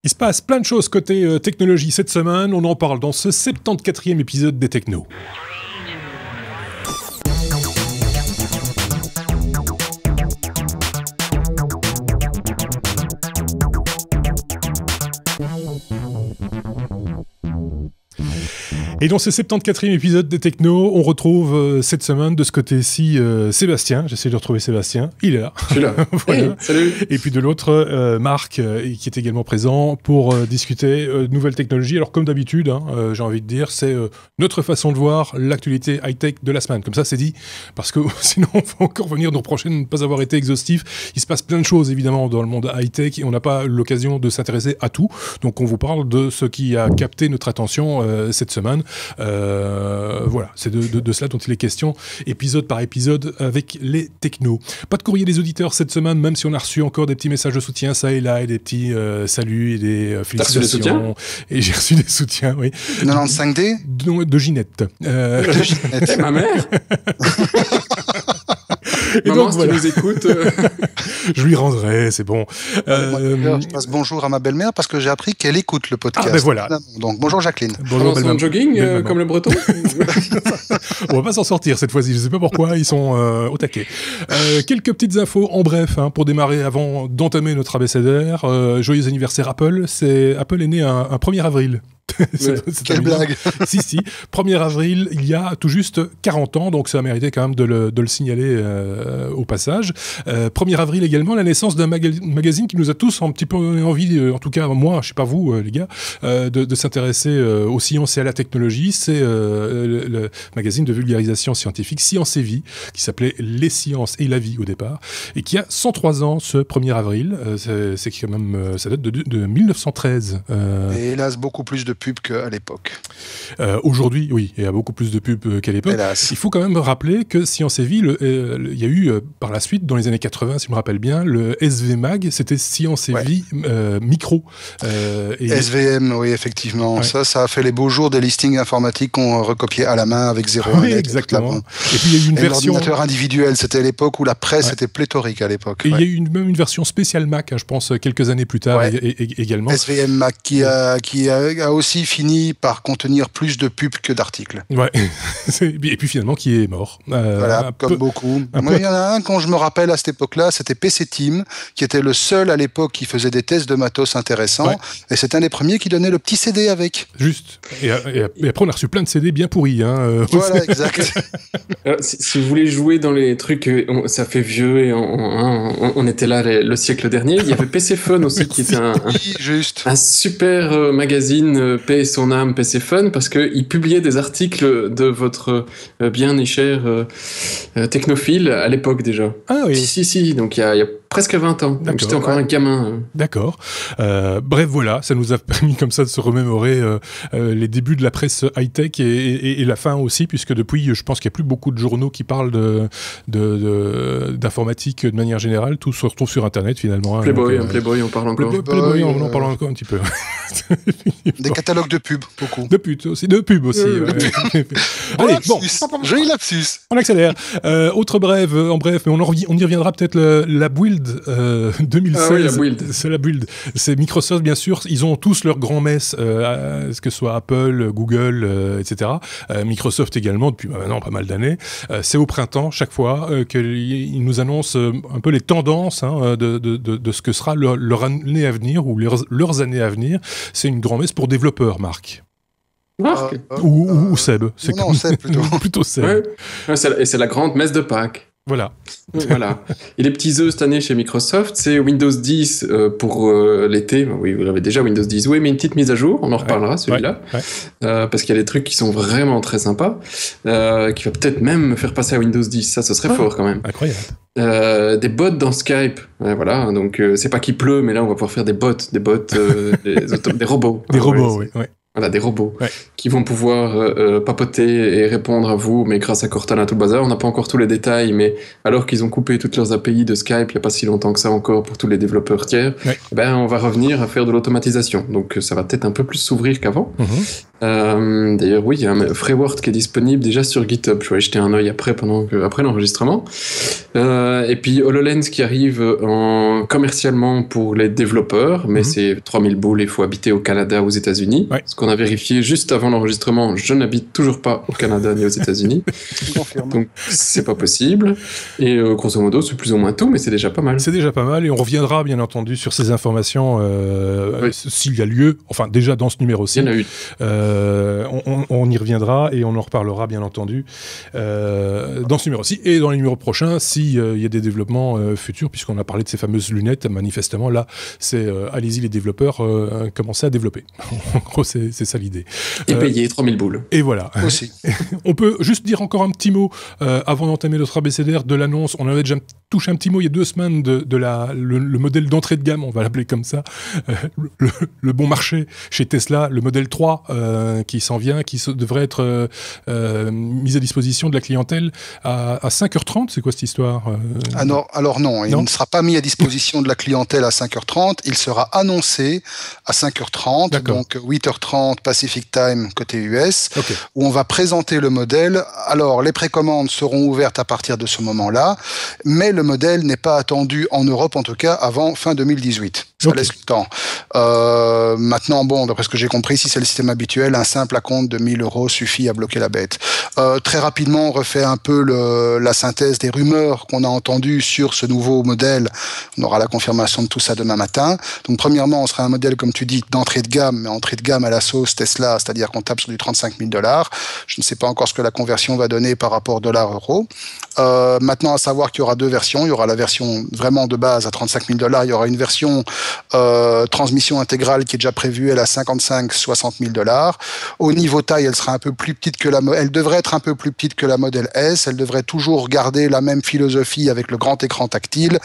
Il se passe plein de choses côté technologie cette semaine, on en parle dans ce 74e épisode des Technos. Et dans ce 74e épisode des Technos, on retrouve cette semaine de ce côté-ci Sébastien. J'essaie de retrouver Sébastien. Il est là. Je suis là. Voilà. Hey, salut. Et puis de l'autre, Marc, qui est également présent pour discuter de nouvelles technologies. Alors comme d'habitude, j'ai envie de dire, c'est notre façon de voir l'actualité high-tech de la semaine. Comme ça, c'est dit. Parce que sinon, on va encore venir nous reprocher de ne pas avoir été exhaustif. Il se passe plein de choses, évidemment, dans le monde high-tech. Et on n'a pas l'occasion de s'intéresser à tout. Donc on vous parle de ce qui a capté notre attention cette semaine. Voilà, c'est de cela dont il est question, épisode par épisode avec les Technos. Pas de courrier des auditeurs cette semaine, même si on a reçu encore des petits messages de soutien, ça et là, et des petits saluts et des félicitations. Et j'ai reçu des soutiens, oui. 95D de Ginette. De Ginette. Ma mère. Et maman, donc, si voilà. tu nous écoutes... Je lui rendrai, c'est bon. Je passe bonjour à ma belle-mère parce que j'ai appris qu'elle écoute le podcast. Ah ben voilà. Donc bonjour Jacqueline. Bonjour, son jogging, comme le breton. On va pas s'en sortir cette fois-ci, je sais pas pourquoi, ils sont au taquet. Quelques petites infos en bref, pour démarrer avant d'entamer notre abécédaire. Joyeux anniversaire Apple. Apple est né un 1er avril. Quelle blague. Si, 1er avril, il y a tout juste 40 ans, donc ça a mérité quand même de le signaler au passage. 1er avril également, la naissance d'un magazine qui nous a tous un petit peu envie, en tout cas moi, je sais pas vous les gars, de s'intéresser aux sciences et à la technologie. C'est le magazine de vulgarisation scientifique Science et Vie, qui s'appelait Les Sciences et la Vie au départ, et qui a 103 ans ce 1er avril. C'est quand même, ça date de 1913. Et hélas, beaucoup plus de pubs qu'à l'époque. Aujourd'hui, oui, il y a beaucoup plus de pubs qu'à l'époque. Hélas. Il faut quand même rappeler que Science et Vie, il y a eu par la suite, dans les années 80, si je me rappelle bien, le SV Mag, c'était Science et Vie micro. SVM, oui, effectivement. Ouais. Ça a fait les beaux jours des listings informatiques qu'on recopiait à la main avec 0,1 Oui, net. exactement. Et puis il y a eu une version... L'ordinateur individuel, c'était l'époque où la presse était pléthorique à l'époque. Et il y a eu même une version spéciale Mac, je pense, quelques années plus tard également. SVM Mac qui a aussi fini par contenir plus de pubs que d'articles. Ouais. Et puis finalement qui est mort. Voilà, comme beaucoup. Moi, il y en a un, quand je me rappelle à cette époque-là, c'était PC Team, qui était le seul à l'époque qui faisait des tests de matos intéressants. Ouais. Et c'est un des premiers qui donnait le petit CD avec. Juste. Et après, on a reçu plein de CD bien pourris. Voilà, exact. Alors, si vous voulez jouer dans les trucs, ça fait vieux et on était là le siècle dernier. Il y avait PC Fun aussi, qui était un super magazine, paix et son âme, PC Fun, parce qu'il publiait des articles de votre bien et cher technophile à l'époque déjà. Ah oui. Si. Donc il y a presque 20 ans. Donc j'étais encore un gamin. D'accord. Bref, voilà, ça nous a permis comme ça de se remémorer les débuts de la presse high-tech et la fin aussi, puisque depuis, je pense qu'il n'y a plus beaucoup de journaux qui parlent d'informatique de manière générale. Tout se retrouve sur Internet finalement. Playboy, on parle encore. Playboy, on en parle encore un petit peu. Des catalogues de pubs, beaucoup. De pubs aussi. Allez, bon. Joli lapsus. On accélère. Autre bref, mais on y reviendra peut-être la Build 2016. Ah oui, la Build. C'est la Build. C'est Microsoft, bien sûr. Ils ont tous leur grand-messe, que ce soit Apple, Google, etc. Microsoft également, depuis maintenant pas mal d'années. C'est au printemps, chaque fois, qu'ils nous annoncent un peu les tendances de ce que sera leur année à venir ou leurs années à venir. C'est une grand-messe pour développeurs, Marc. Marc ou Seb. Non, Seb plutôt. Plutôt Seb. Ouais, c'est la grande messe de Pâques. Voilà. Et les petits œufs cette année chez Microsoft, c'est Windows 10 pour l'été. Oui, vous l'avez déjà, Windows 10. Oui, mais une petite mise à jour, on en reparlera, celui-là. Parce qu'il y a des trucs qui sont vraiment très sympas, qui va peut-être même me faire passer à Windows 10. Ça, ce serait fort quand même. Incroyable. Des bots dans Skype. Voilà, donc c'est pas qu'il pleut, mais là, on va pouvoir faire des bots, des robots. Des robots, oui. Voilà, des robots qui vont pouvoir papoter et répondre à vous, mais grâce à Cortana, tout le bazar. On n'a pas encore tous les détails, mais alors qu'ils ont coupé toutes leurs API de Skype il n'y a pas si longtemps que ça encore pour tous les développeurs tiers, on va revenir à faire de l'automatisation. Donc ça va peut-être un peu plus s'ouvrir qu'avant. D'ailleurs, oui, il y a un framework qui est disponible déjà sur GitHub. Je vais jeter un œil après l'enregistrement. Et puis HoloLens qui arrive commercialement pour les développeurs, mais c'est 3000 boules, il faut habiter au Canada, aux États-Unis. Ce qu'on a vérifié juste avant l'enregistrement, je n'habite toujours pas au Canada ni aux États-Unis. Donc c'est pas possible. Et grosso modo, c'est plus ou moins tout, mais c'est déjà pas mal. C'est déjà pas mal, et on reviendra bien entendu sur ces informations s'il y a lieu. Enfin, déjà dans ce numéro-ci. Il y en a eu. On y reviendra et on en reparlera bien entendu dans ce numéro-ci et dans les numéros prochains s'il y a des développements futurs, puisqu'on a parlé de ces fameuses lunettes. Manifestement là c'est allez-y les développeurs, commencez à développer. En gros c'est ça l'idée. Et payer 3000 boules. Et voilà. Aussi. On peut juste dire encore un petit mot avant d'entamer notre abécédaire de l'annonce. On avait déjà touché un petit mot il y a 2 semaines de le modèle d'entrée de gamme, on va l'appeler comme ça, le bon marché chez Tesla, le modèle 3 qui s'en vient, qui devrait être mis à disposition de la clientèle à 5h30. C'est quoi cette histoire Alors non, il ne sera pas mis à disposition de la clientèle à 5h30, il sera annoncé à 5h30, donc 8h30 Pacific Time côté US, où on va présenter le modèle. Alors les précommandes seront ouvertes à partir de ce moment-là, mais le modèle n'est pas attendu en Europe, en tout cas avant fin 2018. Ça laisse le temps. Maintenant, bon, d'après ce que j'ai compris, si c'est le système habituel, un simple acompte de 1000 € suffit à bloquer la bête. Très rapidement, on refait un peu la synthèse des rumeurs qu'on a entendues sur ce nouveau modèle. On aura la confirmation de tout ça demain matin. Donc, premièrement, on sera un modèle, comme tu dis, d'entrée de gamme, mais entrée de gamme à la sauce Tesla, c'est-à-dire qu'on tape sur du 35 000 $. Je ne sais pas encore ce que la conversion va donner par rapport dollar-euro. Maintenant, à savoir qu'il y aura 2 versions. Il y aura la version vraiment de base à 35 000 $. Il y aura une version transmission intégrale qui est déjà prévue, elle à 55-60 000 $. Au niveau taille, elle sera un peu plus petite que elle devrait être un peu plus petite que la modèle S. Elle devrait toujours garder la même philosophie avec le grand écran tactile.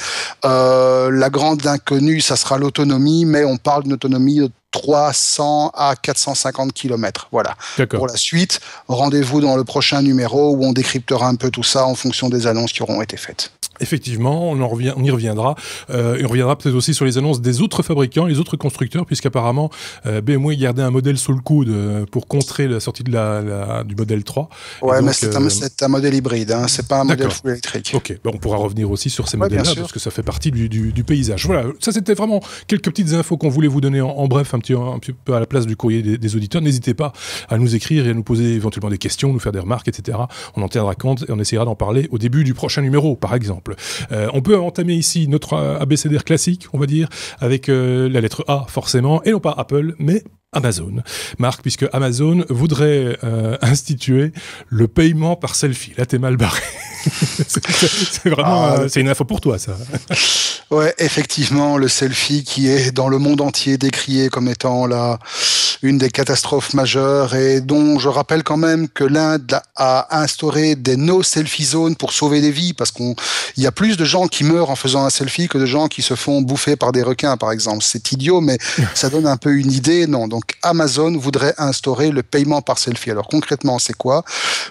La grande inconnue, ça sera l'autonomie, mais on parle d'une autonomie de 300 à 450 km. Voilà. Pour la suite, rendez-vous dans le prochain numéro où on décryptera un peu tout ça en fonction des annonces qui auront été faites. Effectivement, on y reviendra. Et on reviendra peut-être aussi sur les annonces des autres fabricants, les autres constructeurs, puisqu'apparemment BMW gardait un modèle sous le coude pour contrer la sortie du modèle 3. Ouais, donc, mais c'est un modèle hybride, hein, c'est pas un modèle full électrique. Ok, on pourra revenir aussi sur ces modèles-là, parce que ça fait partie du paysage. Voilà, ça c'était vraiment quelques petites infos qu'on voulait vous donner en bref, un petit peu à la place du courrier des auditeurs. N'hésitez pas à nous écrire et à nous poser éventuellement des questions, nous faire des remarques, etc. On en tiendra compte et on essaiera d'en parler au début du prochain numéro, par exemple. On peut entamer ici notre abécédaire classique, on va dire, avec la lettre A forcément, et non pas Apple, mais Amazon. Marc, puisque Amazon voudrait instituer le paiement par selfie. Là, t'es mal barré. C'est vraiment c'est une info pour toi, ça. Ouais, effectivement, le selfie qui est dans le monde entier décrié comme étant une des catastrophes majeures et dont je rappelle quand même que l'Inde a instauré des no selfie zones pour sauver des vies, parce qu'il y a plus de gens qui meurent en faisant un selfie que de gens qui se font bouffer par des requins, par exemple. C'est idiot, mais ça donne un peu une idée. Non, donc Amazon voudrait instaurer le paiement par selfie. Alors concrètement, c'est quoi?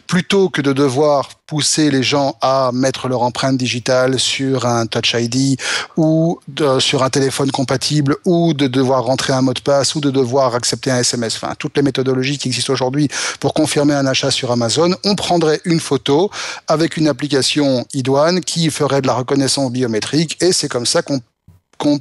Plutôt que de devoir pousser les gens à mettre leur empreinte digitale sur un Touch ID ou sur un téléphone compatible, ou de devoir rentrer un mot de passe, ou de devoir accepter un SMS, enfin toutes les méthodologies qui existent aujourd'hui pour confirmer un achat sur Amazon, on prendrait une photo avec une application iDouane qui ferait de la reconnaissance biométrique, et c'est comme ça qu'on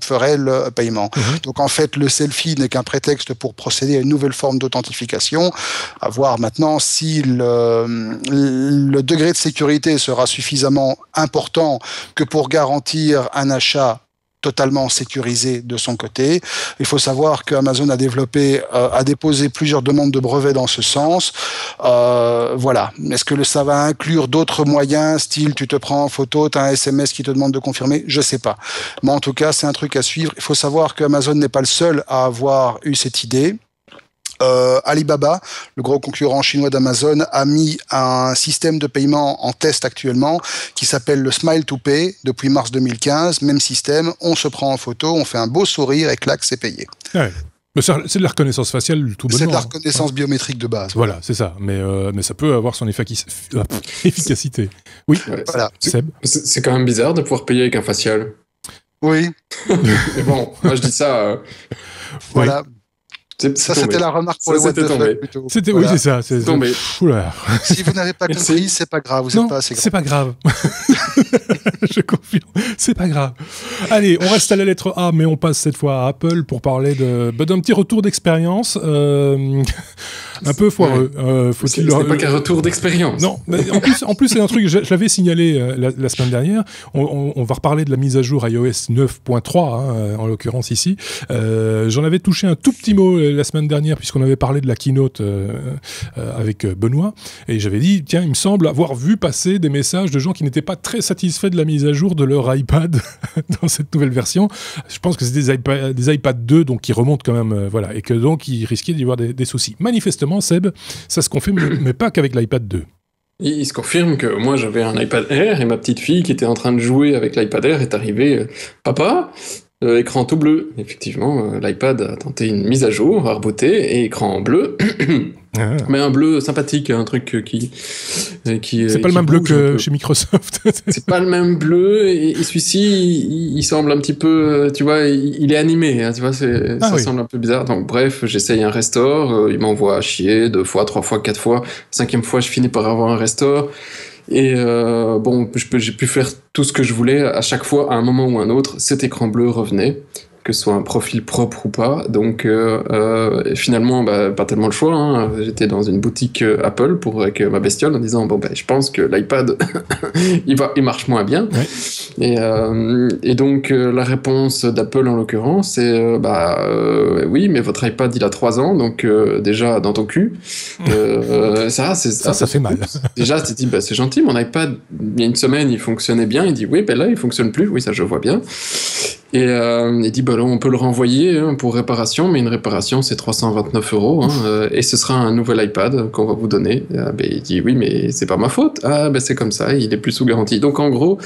ferait le paiement. Donc en fait, le selfie n'est qu'un prétexte pour procéder à une nouvelle forme d'authentification. À voir maintenant si le degré de sécurité sera suffisamment important que pour garantir un achat totalement sécurisé de son côté. Il faut savoir qu'Amazon a déposé plusieurs demandes de brevets dans ce sens. Voilà. Est-ce que ça va inclure d'autres moyens, style tu te prends en photo, tu as un SMS qui te demande de confirmer? Je sais pas. Mais en tout cas, c'est un truc à suivre. Il faut savoir qu'Amazon n'est pas le seul à avoir eu cette idée. Alibaba, le gros concurrent chinois d'Amazon, a mis un système de paiement en test actuellement qui s'appelle le Smile to Pay depuis mars 2015. Même système, on se prend en photo, on fait un beau sourire et clac, c'est payé. Ouais. Mais c'est de la reconnaissance faciale tout bonnement. C'est de la reconnaissance biométrique de base. Voilà, c'est ça. Mais ça peut avoir son efficacité. Oui, voilà. Seb. C'est quand même bizarre de pouvoir payer avec un facial. Oui. Mais bon, moi je dis ça... Voilà. Oui. Ça, c'était la remarque pour le what the fuck, plutôt. C'était, voilà. Oui, c'est ça. C'est tombé. Si vous n'avez pas compris, c'est pas grave. Vous n'êtes pas assez grave. C'est pas grave. Je confirme. C'est pas grave. Allez, on reste à la lettre A, mais on passe cette fois à Apple pour parler d'un petit retour d'expérience. Un peu foireux. Ce n'est pas qu'un retour d'expérience. Non, mais en plus c'est un truc, je l'avais signalé la semaine dernière. On va reparler de la mise à jour iOS 9.3, en l'occurrence ici. J'en avais touché un tout petit mot la semaine dernière, puisqu'on avait parlé de la keynote avec Benoît. Et j'avais dit, tiens, il me semble avoir vu passer des messages de gens qui n'étaient pas très satisfaits de la mise à jour de leur iPad dans cette nouvelle version. Je pense que c'est des iPad 2, donc qui remontent quand même, voilà, et que donc il risquait d'y avoir des soucis. Manifestement, Seb, ça se confirme, mais pas qu'avec l'iPad 2. Il se confirme que moi j'avais un iPad Air et ma petite fille qui était en train de jouer avec l'iPad Air est arrivée, papa, écran tout bleu. Effectivement, l'iPad a tenté une mise à jour, a rebooté et écran bleu. Mais un bleu sympathique, un truc qui c'est pas le même bleu que chez Microsoft. C'est pas le même bleu et celui-ci il semble un petit peu, tu vois, il est animé, hein, tu vois, ça semble un peu bizarre. Donc bref, j'essaye un restore, il m'envoie chier 2 fois, 3 fois, 4 fois, 5e fois je finis par avoir un restore. Et bon, j'ai pu faire tout ce que je voulais. À chaque fois, à un moment ou un autre, cet écran bleu revenait, que ce soit un profil propre ou pas. Donc finalement, pas tellement le choix. Hein. J'étais dans une boutique Apple avec ma bestiole en disant je pense que l'iPad il marche moins bien. Ouais. Et donc la réponse d'Apple en l'occurrence c'est oui, mais votre iPad il a 3 ans, donc déjà dans ton cul. Ça fait mal. Déjà tu te dis c'est gentil, mon iPad il y a une semaine il fonctionnait bien, il dit oui, là il fonctionne plus, oui ça je vois bien. Et il dit on peut le renvoyer pour réparation, mais une réparation c'est 329 €, et ce sera un nouvel iPad qu'on va vous donner. Il dit oui, mais c'est pas ma faute. C'est comme ça, il est plus sous garantie. Donc en gros,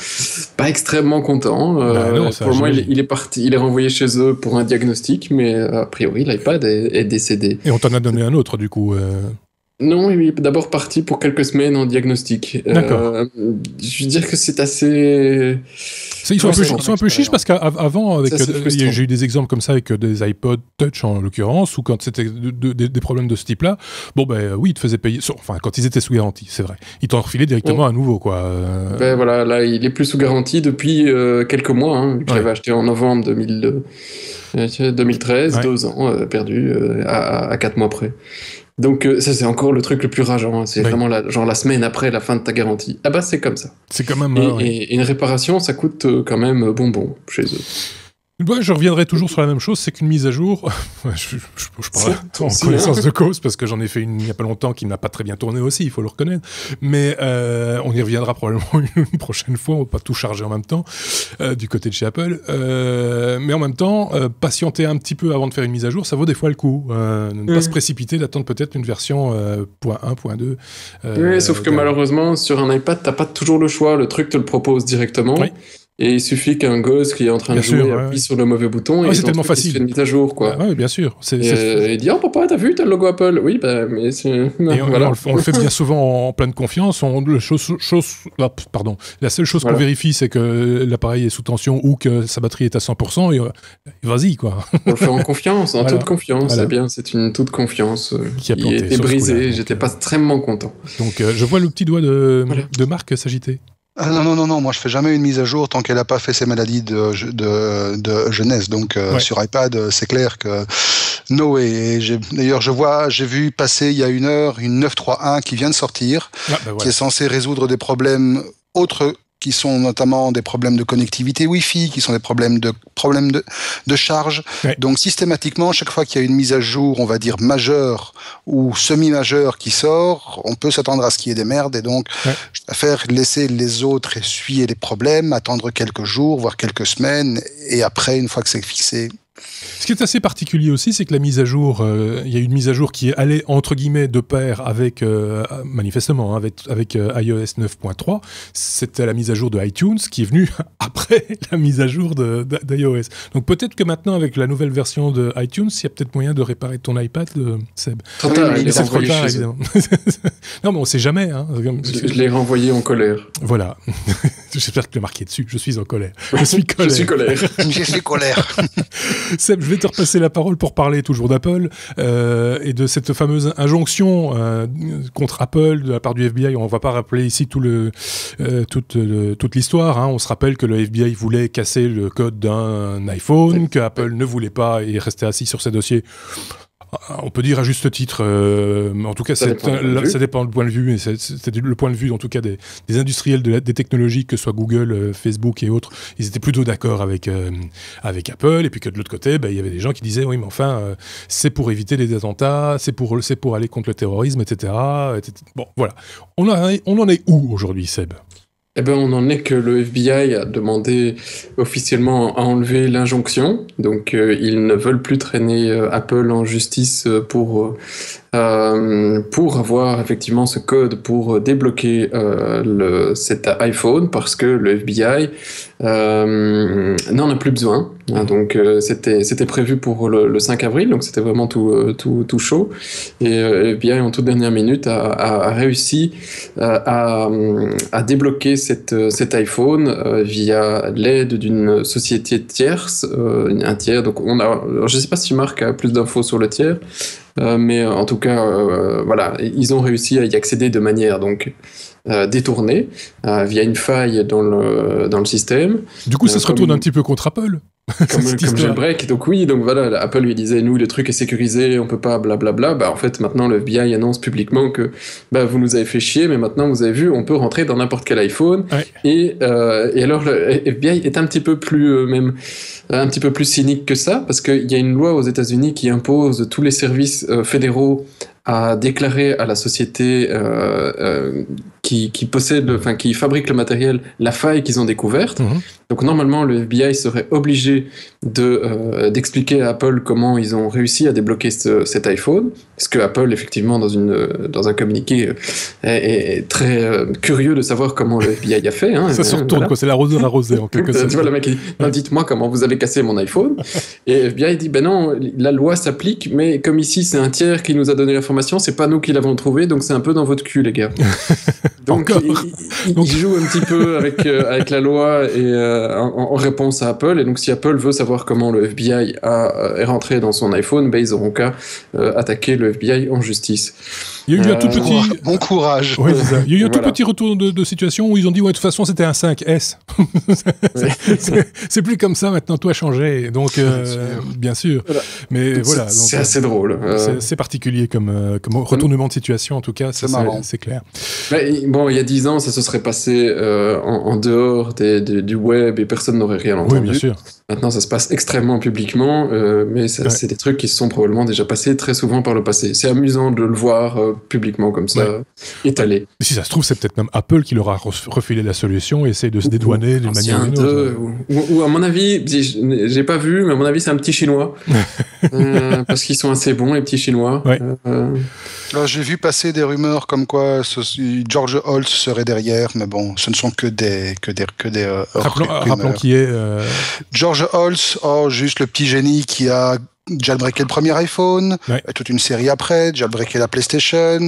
pas extrêmement content. Non, pour moi, il est parti, il est renvoyé chez eux pour un diagnostic, mais a priori l'iPad est décédé. Et on t'en a donné un autre du coup. Non, il est d'abord parti pour quelques semaines en diagnostic. D'accord. Je veux dire que c'est assez... Ils sont un peu chiches parce qu'avant, j'ai eu des exemples comme ça avec des iPod Touch en l'occurrence, ou quand c'était des problèmes de ce type-là, oui, ils te faisaient payer, enfin quand ils étaient sous garantie, c'est vrai. Ils t'en refilaient directement à nouveau, quoi. Voilà, là, il est plus sous garantie depuis quelques mois. Je l'avais acheté en novembre 2013, 2 ans perdus à 4 mois près. Donc ça c'est encore le truc le plus rageant, c'est vraiment la semaine après la fin de ta garantie. C'est comme ça. C'est quand même... Et une réparation ça coûte quand même bonbon chez eux. Je reviendrai toujours sur la même chose, c'est qu'une mise à jour, je parle en connaissance de cause, parce que j'en ai fait une il n'y a pas longtemps qui n'a pas très bien tourné aussi, il faut le reconnaître, mais on y reviendra probablement une prochaine fois, on va pas tout charger en même temps, du côté de chez Apple, mais en même temps, patienter un petit peu avant de faire une mise à jour, ça vaut des fois le coup, ne pas se précipiter, d'attendre peut-être une version .1, .2. Oui, sauf que malheureusement, sur un iPad, t'as pas toujours le choix, le truc te le propose directement. Oui. Et il suffit qu'un gosse qui est en train de jouer appuie sur le mauvais bouton et c'est tellement facile. Il fait une mise à jour, quoi. Oui, bien sûr. Il dit papa, t'as vu, t'as le logo Apple. Oui, mais c'est... Et voilà. on le fait bien souvent en pleine confiance. La seule chose qu'on vérifie, c'est que l'appareil est sous tension ou que sa batterie est à 100%. Et vas-y, quoi. On le fait en confiance, en toute confiance. C'est bien, c'est une toute confiance qui était brisée. J'étais pas extrêmement content. Donc, je vois le petit doigt de Marc s'agiter. Non, moi je fais jamais une mise à jour tant qu'elle n'a pas fait ses maladies de jeunesse. Donc sur iPad, c'est clair que no way. D'ailleurs, j'ai vu passer il y a 1 heure une 9.3.1 qui vient de sortir, qui est censée résoudre des problèmes autres, qui sont notamment des problèmes de connectivité Wi-Fi, qui sont des problèmes de charge. Ouais. Donc systématiquement, chaque fois qu'il y a une mise à jour, on va dire majeure ou semi-majeure qui sort, on peut s'attendre à ce qu'il y ait des merdes, et donc je préfère laisser les autres essuyer les problèmes, attendre quelques jours, voire quelques semaines, et après, une fois que c'est fixé, Ce qui est assez particulier aussi, c'est que la mise à jour, il y a une mise à jour qui est allée entre guillemets de pair avec, manifestement, avec iOS 9.3. C'était la mise à jour de iTunes qui est venue après la mise à jour d'iOS. Donc peut-être que maintenant, avec la nouvelle version de iTunes, il y a peut-être moyen de réparer ton iPad, Seb. Trop tard, c'est trop tard, évidemment. Non, mais on ne sait jamais. Hein. Je l'ai renvoyé en colère. Voilà. J'espère que tu l'as marqué dessus. Je suis en colère. Je suis colère. Je suis colère. Seb, je vais te repasser la parole pour parler toujours d'Apple et de cette fameuse injonction contre Apple de la part du FBI. On ne va pas rappeler ici toute l'histoire. Hein. On se rappelle que le FBI voulait casser le code d'un iPhone, que Apple ne voulait pas et restait assis sur ses dossiers. On peut dire à juste titre, en tout cas ça dépend du point de vue, mais c'est le point de vue en tout cas des industriels des technologies, que ce soit Google, Facebook et autres. Ils étaient plutôt d'accord avec Apple, et puis que de l'autre côté, il y avait des gens qui disaient oui mais enfin c'est pour éviter les attentats, c'est pour aller contre le terrorisme, etc. Bon voilà, on en est où aujourd'hui, Seb ? Eh ben, on en est que le FBI a demandé officiellement à enlever l'injonction. Donc, ils ne veulent plus traîner Apple en justice pour avoir effectivement ce code pour débloquer cet iPhone, parce que le FBI n'en a plus besoin. Hein, donc, c'était prévu pour le 5 avril, donc c'était vraiment tout chaud. Et le FBI, en toute dernière minute, a réussi à débloquer cet iPhone via l'aide d'une société tierce, un tiers. Donc alors, je ne sais pas si Marc a plus d'infos sur le tiers, mais en tout cas, voilà, ils ont réussi à y accéder de manière donc détournée via une faille dans le système. Du coup, ça se retourne un petit peu contre Apple. Comme jailbreak, donc oui, donc voilà, Apple lui disait nous le truc est sécurisé, on peut pas blablabla. En fait maintenant le FBI annonce publiquement que vous nous avez fait chier, mais maintenant vous avez vu, on peut rentrer dans n'importe quel iPhone. Ouais. Et alors le FBI est un petit peu plus un petit peu plus cynique que ça, parce qu'il y a une loi aux États-Unis qui impose tous les services fédéraux à déclarer à la société qui possède, enfin qui fabrique le matériel, la faille qu'ils ont découverte. Donc normalement le FBI serait obligé d'expliquer à Apple comment ils ont réussi à débloquer cet iPhone, parce que Apple effectivement dans un communiqué est très curieux de savoir comment le FBI a fait. Hein, ça se retourne, quoi, c'est l'arroseur arrosé en quelque sorte. Tu vois le mec qui dit dites-moi comment vous avez cassé mon iPhone. Et le FBI dit non, la loi s'applique, mais comme ici c'est un tiers qui nous a donné l'information, c'est pas nous qui l'avons trouvé, donc c'est un peu dans votre cul les gars. Donc il joue un petit peu avec la loi et en réponse à Apple. Et donc si Apple veut savoir comment le FBI est rentré dans son iPhone, ils auront qu'à attaquer le FBI en justice. Il y a eu un tout petit... Bon courage. Ouais, c'est ça. Il y a eu un tout petit retour de situation où ils ont dit ouais, de toute façon c'était un 5S. C'est plus comme ça maintenant, tout a changé. Donc bien sûr. Voilà. Mais donc, voilà. C'est assez drôle. C'est particulier comme retournement de situation en tout cas. C'est clair. Mais, bon, il y a 10 ans, ça se serait passé en dehors du web et personne n'aurait rien entendu. Oui, bien sûr. Maintenant, ça se passe extrêmement publiquement, mais c'est des trucs qui se sont probablement déjà passés très souvent par le passé. C'est amusant de le voir publiquement comme ça, étalé. Si ça se trouve, c'est peut-être même Apple qui leur a refilé la solution et essaye de se dédouaner d'une manière ou d'une autre. Ou à mon avis, j'ai pas vu, mais à mon avis, c'est un petit chinois. Parce qu'ils sont assez bons, les petits chinois. Ouais. Alors, j'ai vu passer des rumeurs comme quoi George Holtz serait derrière, mais bon, ce ne sont que des rappelons qui est George Holtz, juste le petit génie qui a jailbreaké le premier iPhone, toute une série après, jailbreaké la PlayStation,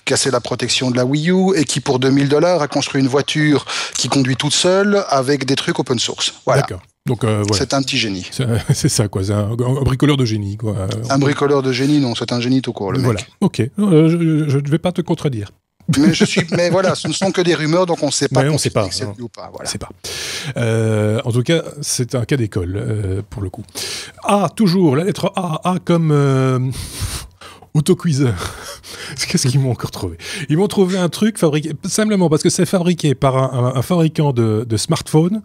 cassé la protection de la Wii U, et qui pour $2000 a construit une voiture qui conduit toute seule avec des trucs open source. Voilà. D'accord. Donc, voilà. C'est un petit génie. C'est ça, quoi. C'est un bricoleur de génie, quoi. Un bricoleur de génie, non, c'est un génie tout court, le mec. Voilà. Ok. Je ne vais pas te contredire. Mais voilà, ce ne sont que des rumeurs, donc on ne sait pas. On ne sait pas. Ou pas, voilà. On sait pas. En tout cas, c'est un cas d'école, pour le coup. A, toujours, la lettre A. A comme... Autocuiseur. Qu'est-ce qu'ils m'ont encore trouvé ? Ils m'ont trouvé un truc fabriqué, simplement parce que c'est fabriqué par un fabricant de smartphones.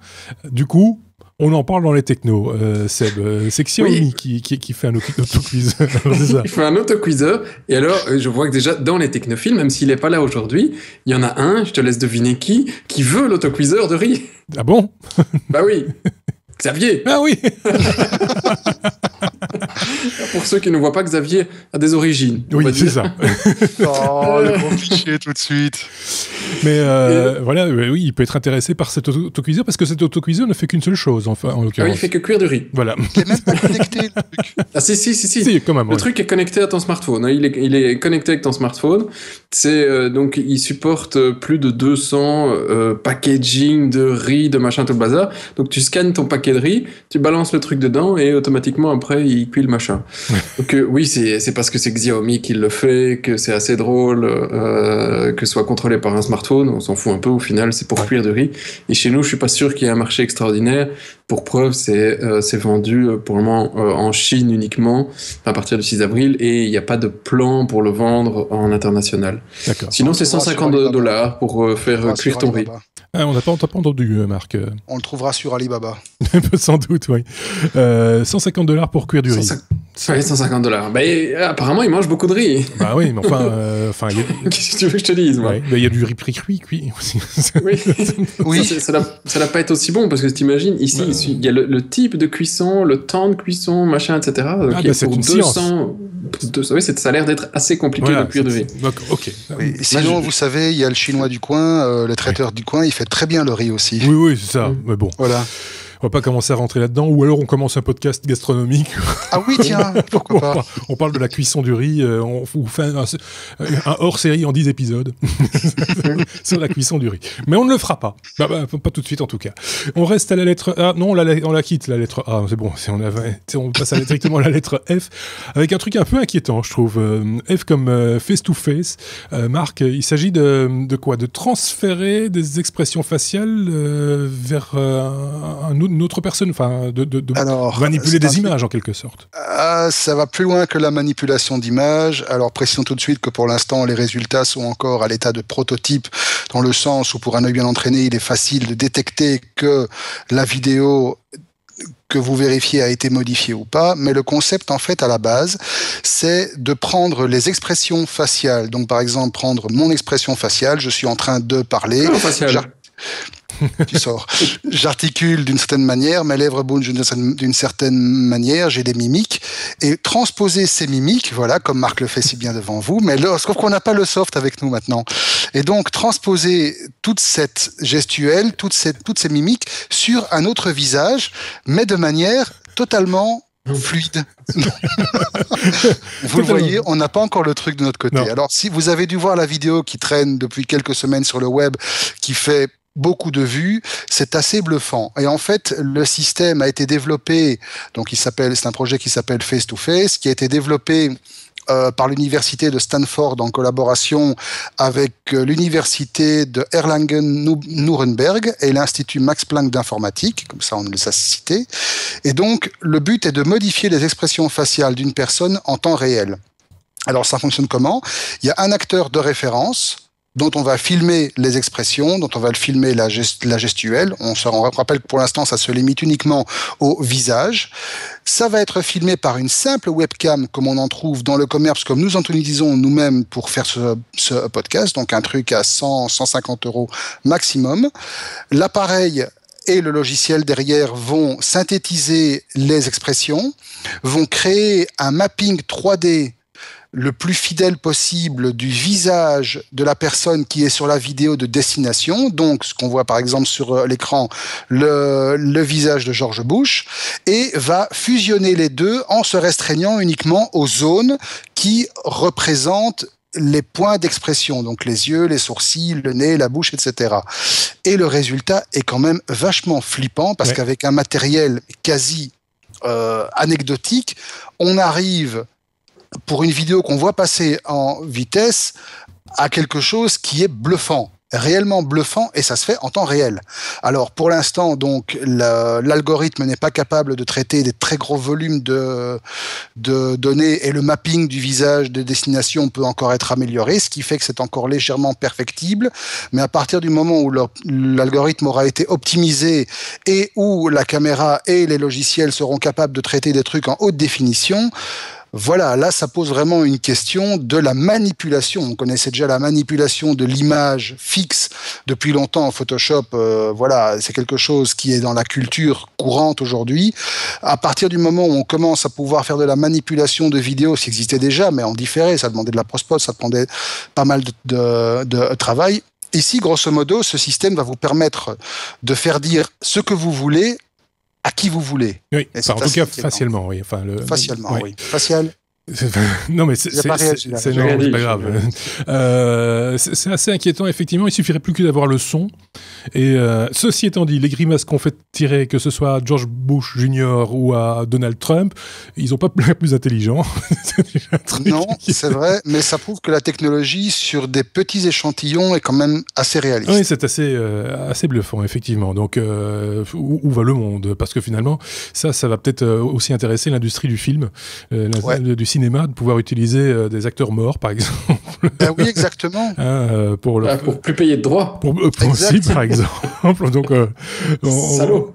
Du coup... On en parle dans les technos, Seb. C'est Xiaomi qui fait un autocuiseur. Il fait un autocuiseur. Et alors, je vois que déjà, dans les technophiles, même s'il n'est pas là aujourd'hui, il y en a un, je te laisse deviner qui veut l'autocuiseur de riz. Ah bon ? Bah oui. Xavier. Ah oui. Pour ceux qui ne voient pas, Xavier a des origines. Oui, c'est ça. Le gros cliché tout de suite. Mais voilà, oui, il peut être intéressé par cet autocuiseur parce que cet autocuiseur ne fait qu'une seule chose, enfin, en l'occurrence. Oui, il fait que cuire du riz. Voilà. Il est même pas connecté, le truc. Ah si, Si, quand même. Le truc est connecté à ton smartphone. Hein. Il est connecté avec ton smartphone. C'est donc il supporte plus de 200 packaging de riz, de machin, tout le bazar. Donc tu scannes ton paquet de riz, tu balances le truc dedans et automatiquement après il cuit le machin. Donc oui, c'est parce que c'est Xiaomi qui le fait, que c'est assez drôle, que ce soit contrôlé par un smartphone. On s'en fout un peu au final, c'est pour cuire du riz. Et chez nous, je suis pas sûr qu'il y ait un marché extraordinaire. Pour preuve, c'est vendu pour le moment en Chine uniquement à partir du 6 avril et il n'y a pas de plan pour le vendre en international. D'accord. Sinon, c'est $150 pour faire cuire ton riz. Ah, on t'a pas entendu, Marc. On le trouvera sur Alibaba. Sans doute, oui. $150 pour cuire du riz. Oui, $150. Ben, apparemment, il mange beaucoup de riz. Bah oui, mais enfin Qu'est-ce que tu veux que je te dise, moi? Ouais, il y a du riz cuit aussi. Oui. Ça va pas être aussi bon parce que t'imagines, ici, il y a le type de cuisson, le temps de cuisson, machin, etc. Donc, c'est pour une 200. Oui, ça a l'air d'être assez compliqué de cuire du riz. Ok. Oui. Sinon, vous savez, il y a le chinois du coin, le traiteur du coin, il fait très bien le riz aussi. Oui, c'est ça. Mais bon. Voilà. On va pas commencer à rentrer là-dedans, ou alors on commence un podcast gastronomique. Ah oui, tiens, pourquoi pas. On parle de la cuisson du riz, on vous fait un hors-série en 10 épisodes sur la cuisson du riz. Mais on ne le fera pas. Pas tout de suite en tout cas. On reste à la lettre A. Non, on la quitte, la lettre A. C'est bon, on passe directement à la lettre F, avec un truc un peu inquiétant, je trouve. F comme face-to-face. Marc, il s'agit de quoi? De transférer des expressions faciales vers une autre personne, enfin, de manipuler des images en quelque sorte. Ça va plus loin que la manipulation d'images. Alors précisons tout de suite que pour l'instant les résultats sont encore à l'état de prototype, dans le sens où pour un œil bien entraîné il est facile de détecter que la vidéo que vous vérifiez a été modifiée ou pas, mais le concept en fait à la base c'est de prendre les expressions faciales. Donc par exemple prendre mon expression faciale, je suis en train de parler. Tu sors. J'articule d'une certaine manière, mes lèvres bougent d'une certaine manière, j'ai des mimiques, et transposer ces mimiques, voilà, comme Marc le fait si bien devant vous, mais sauf qu'on n'a pas le soft avec nous maintenant. Et donc, transposer toute cette gestuelle, toutes ces mimiques sur un autre visage, mais de manière totalement fluide. Vous le voyez, on n'a pas encore le truc de notre côté. Non. Alors, si vous avez dû voir la vidéo qui traîne depuis quelques semaines sur le web, qui fait beaucoup de vues, c'est assez bluffant. Et en fait, le système a été développé, donc c'est un projet qui s'appelle Face to Face, qui a été développé par l'université de Stanford en collaboration avec l'université de Erlangen-Nuremberg et l'Institut Max Planck d'informatique, comme ça on les a cités. Et donc, le but est de modifier les expressions faciales d'une personne en temps réel. Alors, ça fonctionne comment? Il y a un acteur de référence dont on va filmer les expressions, dont on va filmer la gestuelle. On rappelle que pour l'instant, ça se limite uniquement au visage. Ça va être filmé par une simple webcam, comme on en trouve dans le commerce, comme nous en utilisons nous-mêmes pour faire ce podcast, donc un truc à 100-150 € maximum. L'appareil et le logiciel derrière vont synthétiser les expressions, vont créer un mapping 3D le plus fidèle possible du visage de la personne qui est sur la vidéo de destination, donc ce qu'on voit par exemple sur l'écran, le visage de George Bush, et va fusionner les deux en se restreignant uniquement aux zones qui représentent les points d'expression, donc les yeux, les sourcils, le nez, la bouche, etc. Et le résultat est quand même vachement flippant, parce qu'avec un matériel quasi anecdotique, on arrive pour une vidéo qu'on voit passer en vitesse à quelque chose qui est bluffant, réellement bluffant, et ça se fait en temps réel. Alors pour l'instant, donc l'algorithme n'est pas capable de traiter des très gros volumes de données, et le mapping du visage de destination peut encore être amélioré, ce qui fait que c'est encore légèrement perfectible, mais à partir du moment où l'algorithme aura été optimisé et où la caméra et les logiciels seront capables de traiter des trucs en haute définition, Voilà, là, ça pose vraiment une question de la manipulation. On connaissait déjà la manipulation de l'image fixe depuis longtemps en Photoshop. Voilà, c'est quelque chose qui est dans la culture courante aujourd'hui. À partir du moment où on commence à pouvoir faire de la manipulation de vidéos, ça existait déjà, mais en différé, ça demandait de la post-prod, ça demandait pas mal de travail. Ici, grosso modo, ce système va vous permettre de faire dire ce que vous voulez à qui vous voulez. Oui, en tout cas, facialement, oui. Enfin, facialement, oui. Facial. Non, mais c'est pas grave. C'est assez inquiétant, effectivement. Il suffirait plus que d'avoir le son. Et ceci étant dit, les grimaces qu'on fait tirer, que ce soit à George Bush Jr. ou à Donald Trump, ils n'ont pas l'air plus intelligents. Non, c'est vrai, mais ça prouve que la technologie, sur des petits échantillons, est quand même assez réaliste. Oui, c'est assez bluffant, effectivement. Donc, où va le monde? Parce que finalement, ça va peut-être aussi intéresser l'industrie du film, du cinéma, de pouvoir utiliser des acteurs morts, par exemple. Oui, exactement. Pour plus payer de droits. Pour aussi, par exemple. Donc,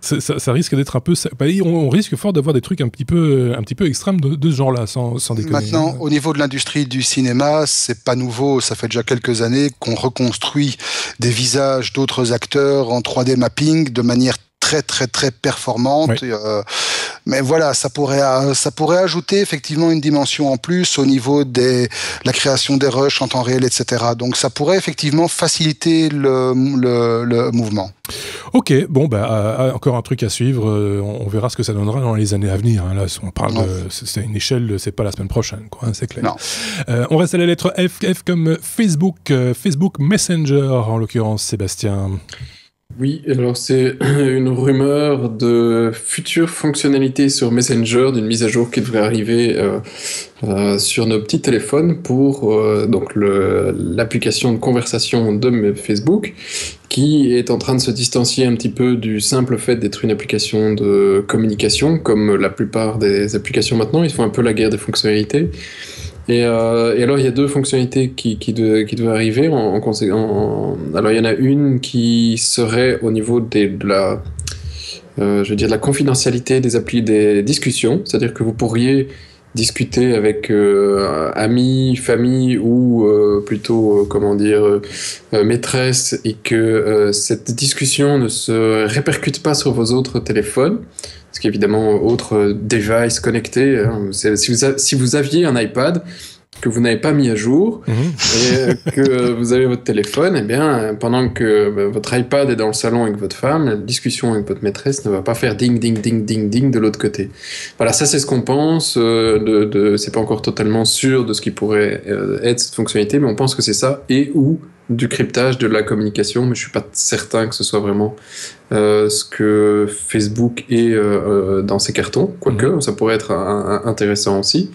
ça risque d'être un peu... On risque fort d'avoir des trucs un petit peu extrêmes de ce genre-là, sans déconner. Maintenant, au niveau de l'industrie du cinéma, c'est pas nouveau. Ça fait déjà quelques années qu'on reconstruit des visages d'autres acteurs en 3D mapping de manière très très très performante. Oui. Mais voilà, ça pourrait ajouter effectivement une dimension en plus au niveau de la création des rushs en temps réel, etc. Donc ça pourrait effectivement faciliter le mouvement. Ok, bon, encore un truc à suivre. On verra ce que ça donnera dans les années à venir. Hein. Là, on parle c'est une échelle, c'est pas la semaine prochaine, quoi, hein, c'est clair. Non. On reste à la lettre F comme Facebook, Facebook Messenger, en l'occurrence, Sébastien. Oui, alors c'est une rumeur de future fonctionnalité sur Messenger, d'une mise à jour qui devrait arriver sur nos petits téléphones pour donc l'application de conversation de Facebook, qui est en train de se distancier un petit peu du simple fait d'être une application de communication, comme la plupart des applications maintenant. Ils font un peu la guerre des fonctionnalités. Et alors, il y a deux fonctionnalités qui devaient arriver en conséquence. Alors, il y en a une qui serait au niveau de la confidentialité des discussions. C'est-à-dire que vous pourriez discuter avec amis, famille ou plutôt, maîtresse, et que cette discussion ne se répercute pas sur vos autres téléphones. Parce qu'évidemment, autres devices connectés, hein, si vous aviez un iPad que vous n'avez pas mis à jour et que vous avez votre téléphone, eh bien, pendant que votre iPad est dans le salon avec votre femme, la discussion avec votre maîtresse ne va pas faire ding, ding, ding, ding, ding de l'autre côté. Voilà, ça c'est ce qu'on pense. C'est pas encore totalement sûr de ce qui pourrait être cette fonctionnalité, mais on pense que c'est ça, et ou du cryptage de la communication, mais je suis pas certain que ce soit vraiment ce que Facebook est dans ses cartons, quoique ça pourrait être intéressant aussi.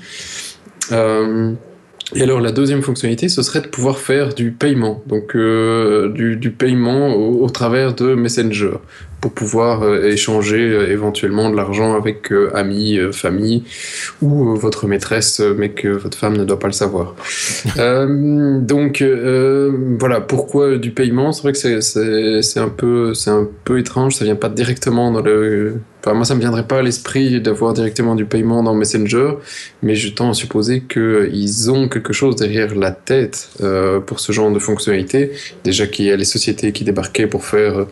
Et alors la deuxième fonctionnalité, ce serait de pouvoir faire du paiement, donc du paiement au travers de Messenger, pour pouvoir échanger éventuellement de l'argent avec amis, famille, ou votre maîtresse, mais que votre femme ne doit pas le savoir. Donc voilà, pourquoi du paiement? C'est vrai que c'est un peu étrange, ça vient pas directement dans le... Enfin, moi, ça me viendrait pas à l'esprit d'avoir directement du paiement dans Messenger, mais je tends à supposer qu'ils ont quelque chose derrière la tête pour ce genre de fonctionnalité. Déjà qu'il y a les sociétés qui débarquaient pour faire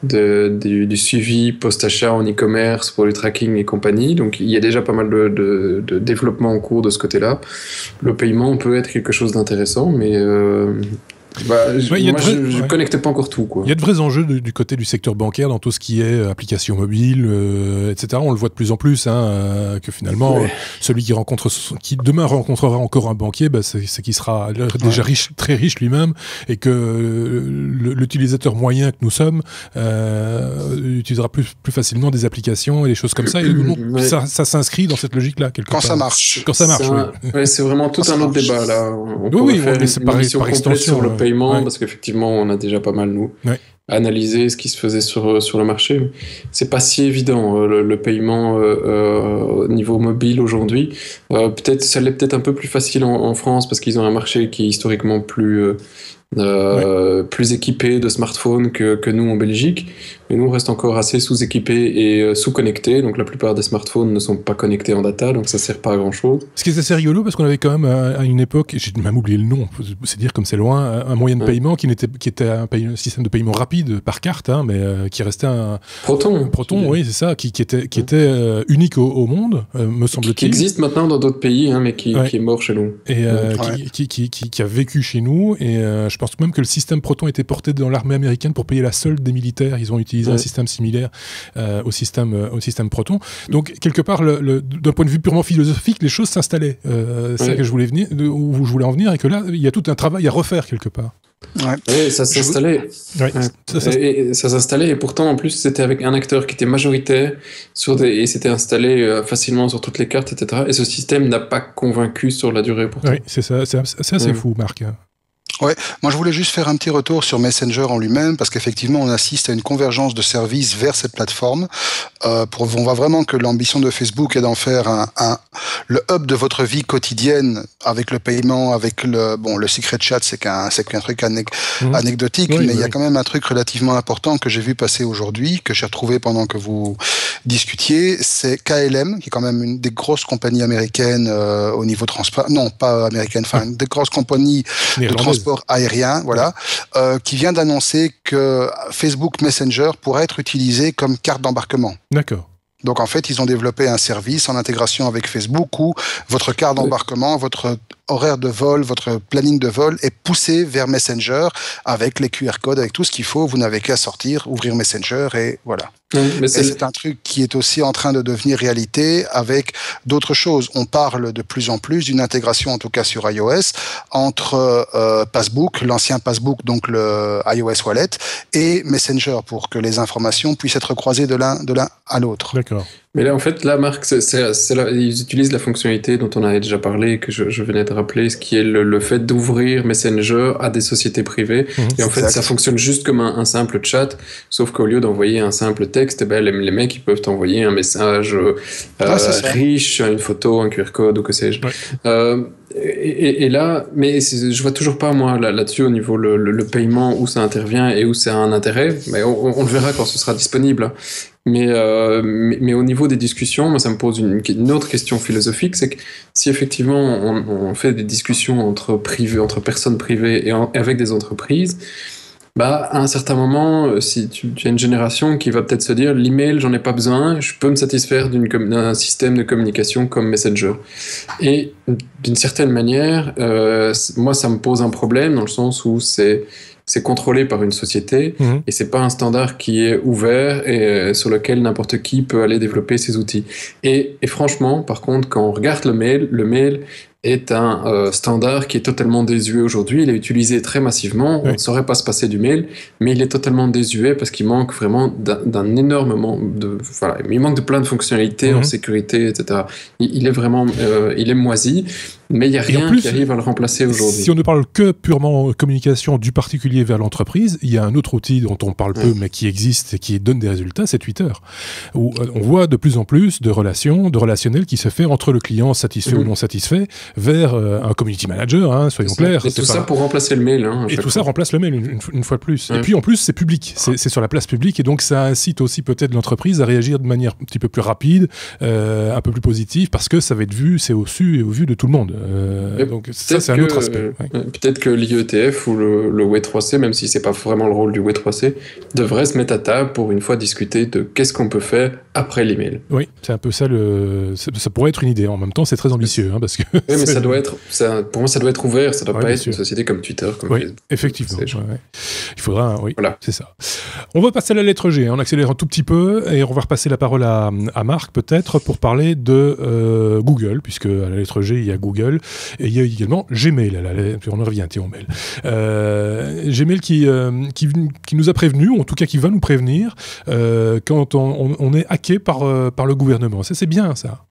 du suivi post-achat en e-commerce pour le tracking et compagnie, donc il y a déjà pas mal de développement en cours de ce côté-là. Le paiement peut être quelque chose d'intéressant, mais... je connecte pas encore tout, quoi. Il y a de vrais enjeux du côté du secteur bancaire dans tout ce qui est application mobile, etc. On le voit de plus en plus, que finalement, celui qui demain rencontrera encore un banquier, c'est qu'il sera déjà très riche lui-même, et que l'utilisateur moyen que nous sommes utilisera plus facilement des applications et des choses comme ça. Et ça s'inscrit dans cette logique-là quelque part. Quand ça marche. C'est vraiment tout un autre débat là. On oui, faire mais c'est par extension sur le paiement, parce qu'effectivement on a déjà pas mal analysé ce qui se faisait sur le marché. C'est pas si évident le paiement au niveau mobile aujourd'hui. Ça l'est peut-être un peu plus facile en France, parce qu'ils ont un marché qui est historiquement plus équipé de smartphones que nous en Belgique, Mais nous, on reste encore assez sous-équipés et sous-connectés. Donc, la plupart des smartphones ne sont pas connectés en data, donc ça sert pas à grand-chose. Ce qui est assez rigolo, parce qu'on avait quand même, à une époque, j'ai même oublié le nom, c'est dire comme c'est loin, un moyen de paiement qui était un système de paiement rapide par carte, hein, mais qui restait un... Proton. Proton, oui, c'est ça, qui était unique au monde, me semble-t-il. Qui existe maintenant dans d'autres pays, hein, mais qui est mort chez nous. Et qui a vécu chez nous, et je pense même que le système Proton était porté dans l'armée américaine pour payer la solde des militaires. Ils ont utilisé un système similaire au système Proton. Donc, quelque part, d'un point de vue purement philosophique, les choses s'installaient. C'est ça que je voulais où je voulais en venir, et que là, il y a tout un travail à refaire quelque part. Et ça s'installait. Ça s'installait, et pourtant, en plus, c'était avec un acteur qui était majoritaire et c'était installé facilement sur toutes les cartes, etc. Et ce système n'a pas convaincu sur la durée, pourtant. Oui, c'est ça. C'est assez fou, Marc. Ouais, moi je voulais juste faire un petit retour sur Messenger en lui-même, parce qu'effectivement on assiste à une convergence de services vers cette plateforme. On voit vraiment que l'ambition de Facebook est d'en faire le hub de votre vie quotidienne, avec le paiement, avec le secret chat, c'est qu'un truc anecdotique, mais il y a quand même un truc relativement important que j'ai vu passer aujourd'hui, que j'ai retrouvé pendant que vous discutiez, c'est KLM, qui est quand même une des grosses compagnies américaines au niveau transport, non pas américaine, enfin une des grosses compagnies de transport aérien, voilà, qui vient d'annoncer que Facebook Messenger pourrait être utilisé comme carte d'embarquement. D'accord. Donc en fait, ils ont développé un service en intégration avec Facebook où votre carte d'embarquement, votre horaire de vol, votre planning de vol est poussé vers Messenger avec les QR codes, avec tout ce qu'il faut. Vous n'avez qu'à sortir, ouvrir Messenger et voilà. Et c'est un truc qui est aussi en train de devenir réalité avec d'autres choses. On parle de plus en plus d'une intégration, en tout cas sur iOS, entre Passbook, l'ancien Passbook, donc le iOS Wallet, et Messenger pour que les informations puissent être croisées de l'un à l'autre. D'accord. Mais là, en fait, là, Marc, ils utilisent la fonctionnalité dont on avait déjà parlé, que je venais de rappeler, ce qui est le fait d'ouvrir Messenger à des sociétés privées. Et en fait, ça fonctionne juste comme un simple chat, sauf qu'au lieu d'envoyer un simple texte, eh ben, les mecs, ils peuvent t'envoyer un message riche, une photo, un QR code ou que sais-je. Et là, mais je vois toujours pas, moi, là-dessus, au niveau le paiement, où ça intervient et où ça a un intérêt. Mais on le verra quand ce sera disponible. Mais au niveau des discussions, moi, ça me pose une autre question philosophique, c'est que si effectivement on fait des discussions entre personnes privées et avec des entreprises, bah, à un certain moment, si tu as une génération qui va peut-être se dire l'email, j'en ai pas besoin, je peux me satisfaire d'un système de communication comme Messenger. Et d'une certaine manière, moi, ça me pose un problème dans le sens où c'est contrôlé par une société et c'est pas un standard qui est ouvert et sur lequel n'importe qui peut aller développer ses outils. Et franchement, par contre, quand on regarde le mail est un standard qui est totalement désuet aujourd'hui. Il est utilisé très massivement. On ne saurait pas se passer du mail, mais il est totalement désuet parce qu'il manque vraiment d'un énormément de... Voilà, il manque de plein de fonctionnalités en sécurité, etc. Il est vraiment... il est moisi, mais il n'y a rien qui arrive à le remplacer aujourd'hui. Si on ne parle que purement communication du particulier vers l'entreprise, il y a un autre outil dont on parle peu, mais qui existe et qui donne des résultats, c'est Twitter. Où on voit de plus en plus de relationnel qui se fait entre le client satisfait ou non satisfait vers un community manager, soyons clairs. Et tout ça pour remplacer le mail. Et tout ça remplace le mail une fois de plus. Et puis en plus, c'est public, c'est sur la place publique, et donc ça incite aussi peut-être l'entreprise à réagir de manière un petit peu plus rapide, un peu plus positive, parce que ça va être vu, c'est au su et au vu de tout le monde. Donc ça, c'est un autre aspect. Peut-être que l'IETF ou le W3C, même si c'est pas vraiment le rôle du W3C, devrait se mettre à table pour une fois discuter de qu'est-ce qu'on peut faire après l'email. Oui, c'est un peu ça. Ça pourrait être une idée. En même temps, c'est très ambitieux, parce que. Oui, mais ça doit être. Pour moi, ça doit être ouvert. Ça doit pas être une société comme Twitter, comme Facebook. Effectivement. Il faudra. Voilà. C'est ça. On va passer à la lettre G. On accélère un tout petit peu et on va repasser la parole à Marc peut-être pour parler de Google, puisque à la lettre G il y a Google et il y a également Gmail. On en revient. On mail. Gmail qui nous a prévenu, ou en tout cas qui va nous prévenir quand on est hacké par le gouvernement. Ça, c'est bien, ça.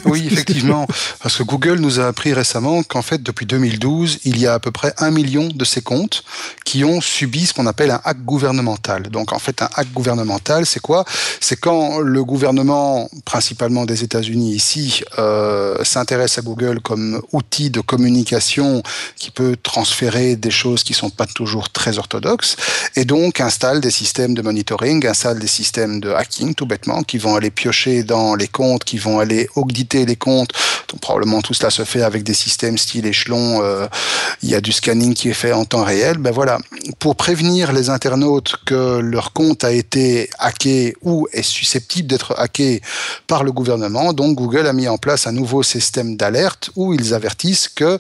Oui, effectivement, parce que Google nous a appris récemment qu'en fait, depuis 2012, il y a à peu près 1 million de ces comptes qui ont subi ce qu'on appelle un hack gouvernemental. Donc, en fait, un hack gouvernemental, c'est quoi ? C'est quand le gouvernement, principalement des États-Unis ici, s'intéresse à Google comme outil de communication qui peut transférer des choses qui sont pas toujours très orthodoxes, et donc installe des systèmes de monitoring, installe des systèmes de hacking, tout bêtement, qui vont aller piocher dans les comptes, qui vont aller auditer les comptes. Donc, probablement tout cela se fait avec des systèmes style échelon, il y a du scanning qui est fait en temps réel. Ben voilà, pour prévenir les internautes que leur compte a été hacké ou est susceptible d'être hacké par le gouvernement, donc Google a mis en place un nouveau système d'alerte où ils avertissent que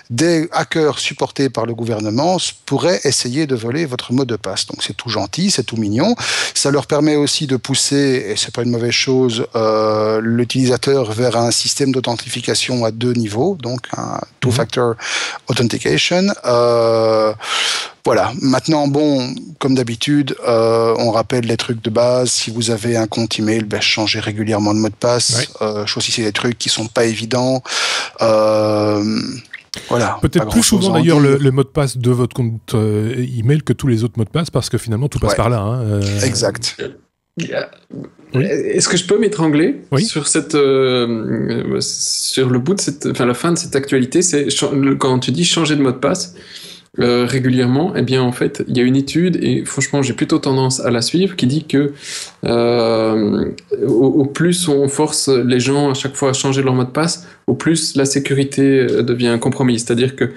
des hackers supportés par le gouvernement pourraient essayer de voler votre mot de passe. Donc c'est tout gentil, c'est tout mignon. Ça leur permet aussi de pousser, et c'est pas une mauvaise chose, l'utilisateur vers un système d'authentification à 2 niveaux, donc un two-factor authentication. Voilà. Maintenant, bon, comme d'habitude, on rappelle les trucs de base. Si vous avez un compte email, changez régulièrement de mot de passe. Choisissez des trucs qui sont pas évidents. Voilà. Peut-être plus souvent d'ailleurs le mot de passe de votre compte email que tous les autres mots de passe, parce que finalement tout passe par là. Hein. Exact. Est-ce que je peux m'étrangler sur cette sur le bout de cette, enfin la fin de cette actualité, c'est quand tu dis changer de mot de passe régulièrement, eh bien en fait il y a une étude, et franchement j'ai plutôt tendance à la suivre, qui dit que au plus on force les gens à chaque fois à changer leur mot de passe, au plus la sécurité devient compromise. C'est-à-dire que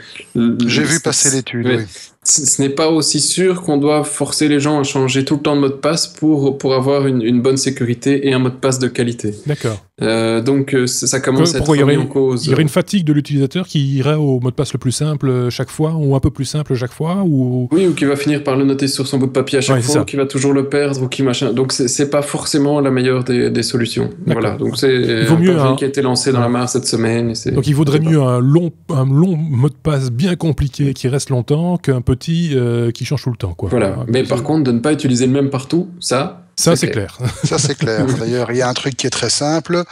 j'ai vu passer l'étude. Oui. Ce n'est pas aussi sûr qu'on doit forcer les gens à changer tout le temps de mot de passe pour avoir une bonne sécurité et un mot de passe de qualité. D'accord. Donc ça commence à être remis en cause. Il y aurait une fatigue de l'utilisateur qui irait au mot de passe le plus simple chaque fois, ou un peu plus simple chaque fois, ou... Oui, ou qui va finir par le noter sur son bout de papier à chaque fois, ou qui va toujours le perdre, ou qui machin. Donc c'est pas forcément la meilleure des solutions. Voilà. Donc c'est un projet qui a été lancé dans la mare cette semaine. Donc il vaudrait mieux un long mot de passe bien compliqué qui reste longtemps qu'un petit qui change tout le temps, quoi. Voilà. Mais par contre, de ne pas utiliser le même partout, ça c'est clair. Ça, c'est clair. D'ailleurs, il y a un truc qui est très simple,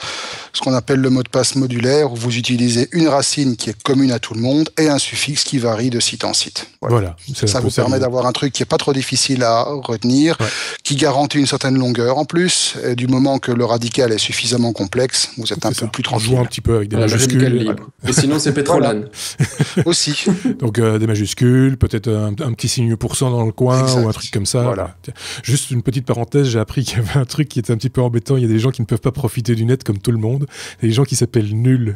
ce qu'on appelle le mot de passe modulaire, où vous utilisez une racine qui est commune à tout le monde et un suffixe qui varie de site en site. Voilà. Ça vous permet d'avoir un truc qui est pas trop difficile à retenir, qui garantit une certaine longueur en plus. Et du moment que le radical est suffisamment complexe, vous êtes un peu plus tranquille. On joue un petit peu avec des majuscules. Et sinon, c'est pétrolane. Aussi. Donc des majuscules, peut-être un petit signe pourcent dans le coin, ou un truc comme ça. Voilà. Juste une petite parenthèse, j'ai appris qu'il y avait un truc qui était un petit peu embêtant. Il y a des gens qui ne peuvent pas profiter du net comme tout le monde. Il y a des gens qui s'appellent Nul.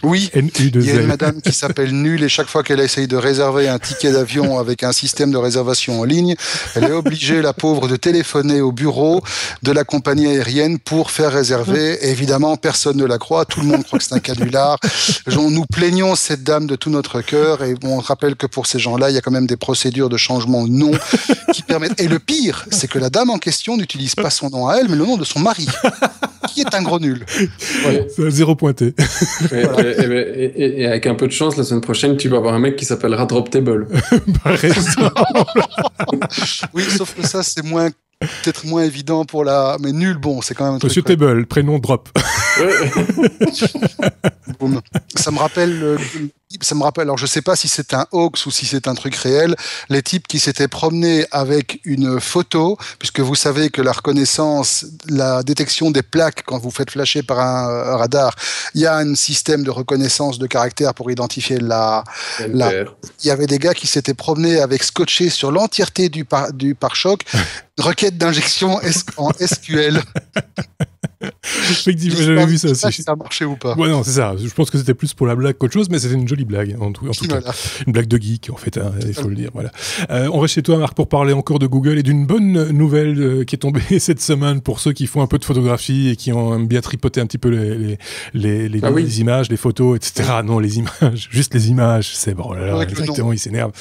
Oui, il y a une madame qui s'appelle Nul, et chaque fois qu'elle essaye de réserver un ticket d'avion avec un système de réservation en ligne, elle est obligée, la pauvre, de téléphoner au bureau de la compagnie aérienne pour faire réserver. Et évidemment, personne ne la croit. Tout le monde croit que c'est un canular. Nous plaignons cette dame de tout notre cœur, et on rappelle que pour ces gens-là, il y a quand même des procédures de changement de nom qui permettent. Et le pire, c'est que la dame en question n'utilise pas son nom à elle, mais le nom de son mari, qui est un gros nul. Ouais. C'est 0 pointé. Et avec un peu de chance, la semaine prochaine, tu vas avoir un mec qui s'appellera Droptable. Par exemple. Oui, sauf que ça, c'est peut-être moins évident pour la... Mais Nul, bon, c'est quand même un Monsieur truc... Table, prénom Drop. Ça me rappelle, alors je sais pas si c'est un hoax ou si c'est un truc réel, les types qui s'étaient promenés avec une photo, puisque vous savez que la reconnaissance, la détection des plaques quand vous faites flasher par un radar, il y a un système de reconnaissance de caractères pour identifier il y avait des gars qui s'étaient promenés avec scotché sur l'entièreté du pare-choc, requête d'injection en SQL. Effectivement, j'avais vu ça aussi. Si ça a marché ou pas. Ouais, non, c'est ça. Je pense que c'était plus pour la blague qu'autre chose, mais c'était une jolie blague, en tout cas. Une blague de geek, en fait, hein, il faut le dire. Voilà. On reste chez toi, Marc, pour parler encore de Google et d'une bonne nouvelle qui est tombée cette semaine pour ceux qui font un peu de photographie et qui ont bien tripoté un petit peu les images, les photos, etc. Non, les images, juste les images. C'est bon, là, exactement, il s'énerve.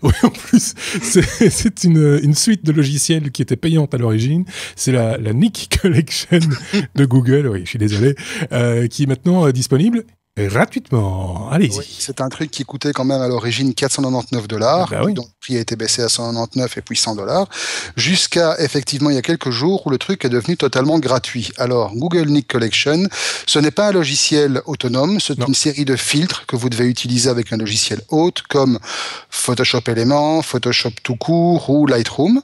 Oui, en plus, c'est une suite de logiciels qui était payante à l'origine. C'est la Nick Collection de Google, oui, je suis désolé, qui est maintenant disponible gratuitement. Allez-y. Oui, c'est un truc qui coûtait quand même à l'origine $499, donc le prix a été baissé à $199 et puis $100, jusqu'à effectivement il y a quelques jours où le truc est devenu totalement gratuit. Alors, Google Nick Collection, ce n'est pas un logiciel autonome, c'est une série de filtres que vous devez utiliser avec un logiciel hôte comme Photoshop Elements, Photoshop tout court ou Lightroom,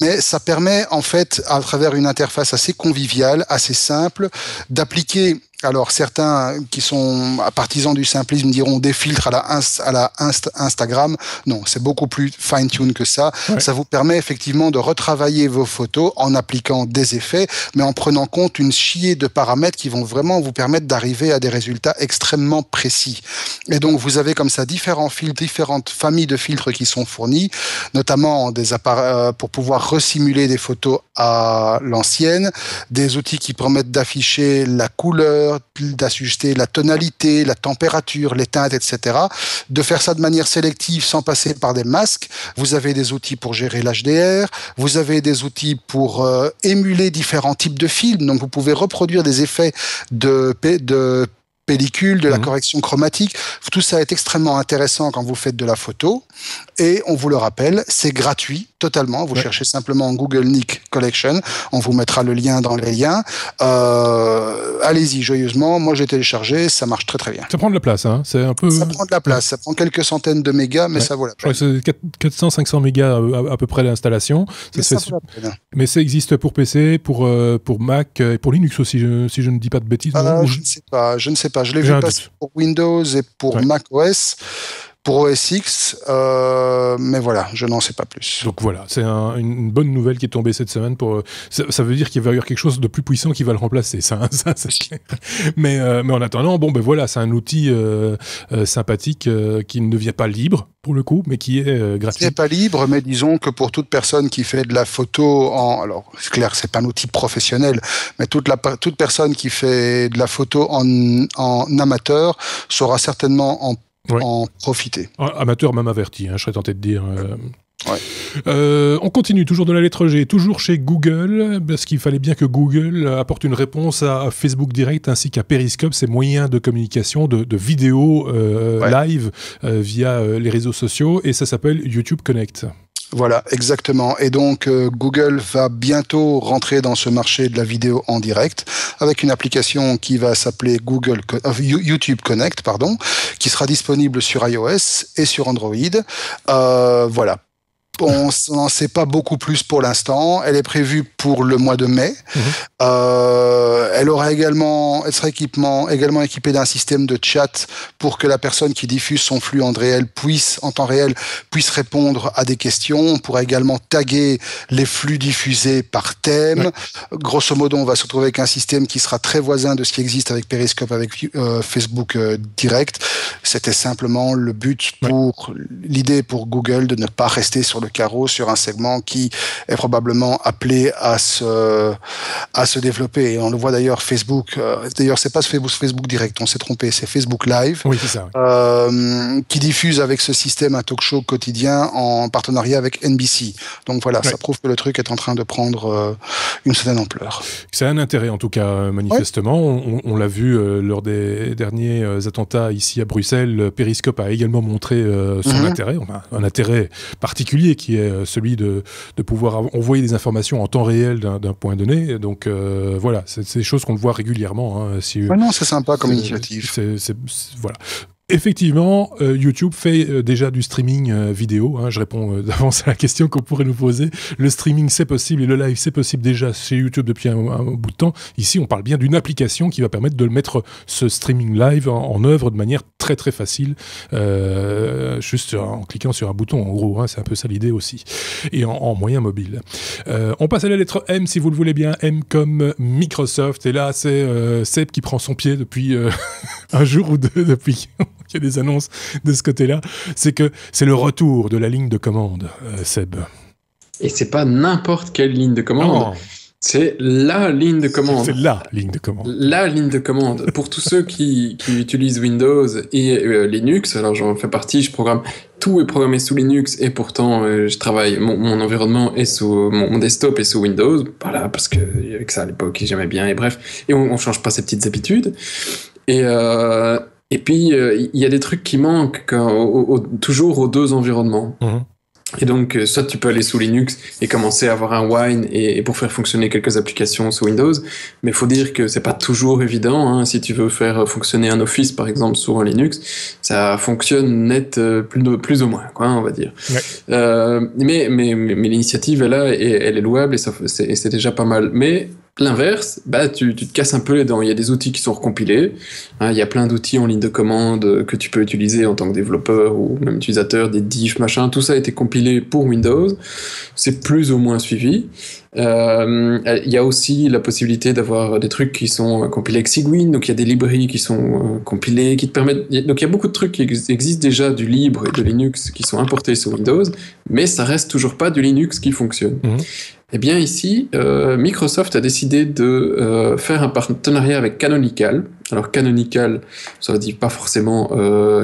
mais ça permet en fait, à travers une interface assez conviviale, assez simple, d'appliquer Alors certains qui sont partisans du simplisme diront des filtres à la Instagram. Non, c'est beaucoup plus fine-tune que ça. Ouais. Ça vous permet effectivement de retravailler vos photos en appliquant des effets, mais en prenant compte une chier de paramètres qui vont vraiment vous permettre d'arriver à des résultats extrêmement précis. Et donc vous avez comme ça différents filtres, différentes familles de filtres qui sont fournis, notamment des appareils pour pouvoir resimuler des photos à l'ancienne, des outils qui permettent d'afficher la couleur, d'ajuster la tonalité, la température, les teintes, etc. De faire ça de manière sélective sans passer par des masques. Vous avez des outils pour gérer l'HDR, vous avez des outils pour émuler différents types de films, donc vous pouvez reproduire des effets de pellicule, de la correction chromatique. Tout ça est extrêmement intéressant quand vous faites de la photo. Et on vous le rappelle, c'est gratuit, totalement. Vous cherchez simplement Google Nik Collection. On vous mettra le lien dans les liens. Allez-y, joyeusement. Moi, j'ai téléchargé. Ça marche très, très bien. Ça prend de la place, hein. C'est un peu... Ça prend de la place. Ça prend quelques centaines de mégas, mais ça vaut la peine. Je crois que c'est 400-500 mégas à peu près d'installation. Mais ça existe pour PC, pour Mac et pour Linux aussi, si je ne dis pas de bêtises. Je ne sais pas. Je l'ai vu passer pour Windows et pour Mac OS. Pour OS X, mais voilà, je n'en sais pas plus. Donc voilà, c'est une bonne nouvelle qui est tombée cette semaine. Ça veut dire qu'il va y avoir quelque chose de plus puissant qui va le remplacer, ça c'est clair. Mais en attendant, voilà, c'est un outil sympathique qui ne devient pas libre, pour le coup, mais qui est gratuit. Qui n'est pas libre, mais disons que pour toute personne qui fait de la photo alors c'est clair, c'est pas un outil professionnel, mais toute personne qui fait de la photo en amateur saura certainement en profiter. Amateur même averti, je serais tenté de dire. On continue, toujours de la lettre G, toujours chez Google, parce qu'il fallait bien que Google apporte une réponse à Facebook Direct ainsi qu'à Periscope, ces moyens de communication, de vidéos live via les réseaux sociaux, et ça s'appelle YouTube Connect. Voilà, exactement. Et donc, Google va bientôt rentrer dans ce marché de la vidéo en direct avec une application qui va s'appeler YouTube Connect, qui sera disponible sur iOS et sur Android. Voilà. On n'en sait pas beaucoup plus pour l'instant. Elle est prévue pour le mois de mai. Elle sera également équipée d'un système de chat pour que la personne qui diffuse son flux en temps réel puisse répondre à des questions. On pourra également taguer les flux diffusés par thème. Grosso modo, on va se retrouver avec un système qui sera très voisin de ce qui existe avec Periscope, avec Facebook Direct. C'était simplement le but l'idée pour Google de ne pas rester sur le carreau sur un segment qui est probablement appelé à se développer. Et on le voit d'ailleurs, Facebook, d'ailleurs c'est pas Facebook Direct, on s'est trompé, c'est Facebook Live, oui, c'est ça, qui diffuse avec ce système un talk show quotidien en partenariat avec NBC. Donc voilà, ça prouve que le truc est en train de prendre une certaine ampleur. C'est un intérêt en tout cas, manifestement. On l'a vu lors des derniers attentats ici à Bruxelles. Periscope a également montré son intérêt, un intérêt particulier qui est celui de pouvoir envoyer des informations en temps réel d'un point donné. Donc voilà, c'est des choses qu'on voit régulièrement. Non, c'est sympa comme initiative. Voilà. Effectivement, YouTube fait déjà du streaming vidéo. Je réponds d'avance à la question qu'on pourrait nous poser. Le streaming, c'est possible, et le live, c'est possible déjà chez YouTube depuis un bout de temps. Ici, on parle bien d'une application qui va permettre de mettre ce streaming live en œuvre de manière très très facile, juste en cliquant sur un bouton, en gros. C'est un peu ça l'idée aussi. Et en moyen mobile. On passe à la lettre M, si vous le voulez bien. M comme Microsoft. Et là, c'est Seb qui prend son pied depuis un jour ou deux, depuis qu'il y a des annonces de ce côté-là. C'est que c'est le retour de la ligne de commande, Seb. Et c'est pas n'importe quelle ligne de commande. Non. C'est la ligne de commande. C'est la ligne de commande. La ligne de commande. Pour tous ceux qui utilisent Windows et Linux, alors j'en fais partie, tout est programmé sous Linux, et pourtant je travaille, mon environnement est sous, mon desktop est sous Windows, voilà, parce que avec ça à l'époque j'aimais bien, et bref, et on change pas ses petites habitudes. Et puis, il y a des trucs qui manquent toujours aux deux environnements. Et donc, soit tu peux aller sous Linux et commencer à avoir un Wine et pour faire fonctionner quelques applications sous Windows, mais il faut dire que c'est pas toujours évident. Si tu veux faire fonctionner un Office, par exemple, sur un Linux, ça fonctionne net plus ou moins, on va dire. Mais l'initiative est là, et elle est louable, et c'est déjà pas mal. Mais l'inverse, tu te casses un peu les dents. Il y a des outils qui sont recompilés. Il y a plein d'outils en ligne de commande que tu peux utiliser en tant que développeur ou même utilisateur, des diffs, machin. Tout ça a été compilé pour Windows. C'est plus ou moins suivi. Il y a aussi la possibilité d'avoir des trucs qui sont compilés avec Cygwin. Donc il y a des librairies qui sont compilées, qui te permettent... Donc il y a beaucoup de trucs qui existent déjà du libre et de Linux qui sont importés sur Windows, mais ça reste toujours pas du Linux qui fonctionne. Eh bien ici, Microsoft a décidé de faire un partenariat avec Canonical. Alors Canonical, ça ne dit pas forcément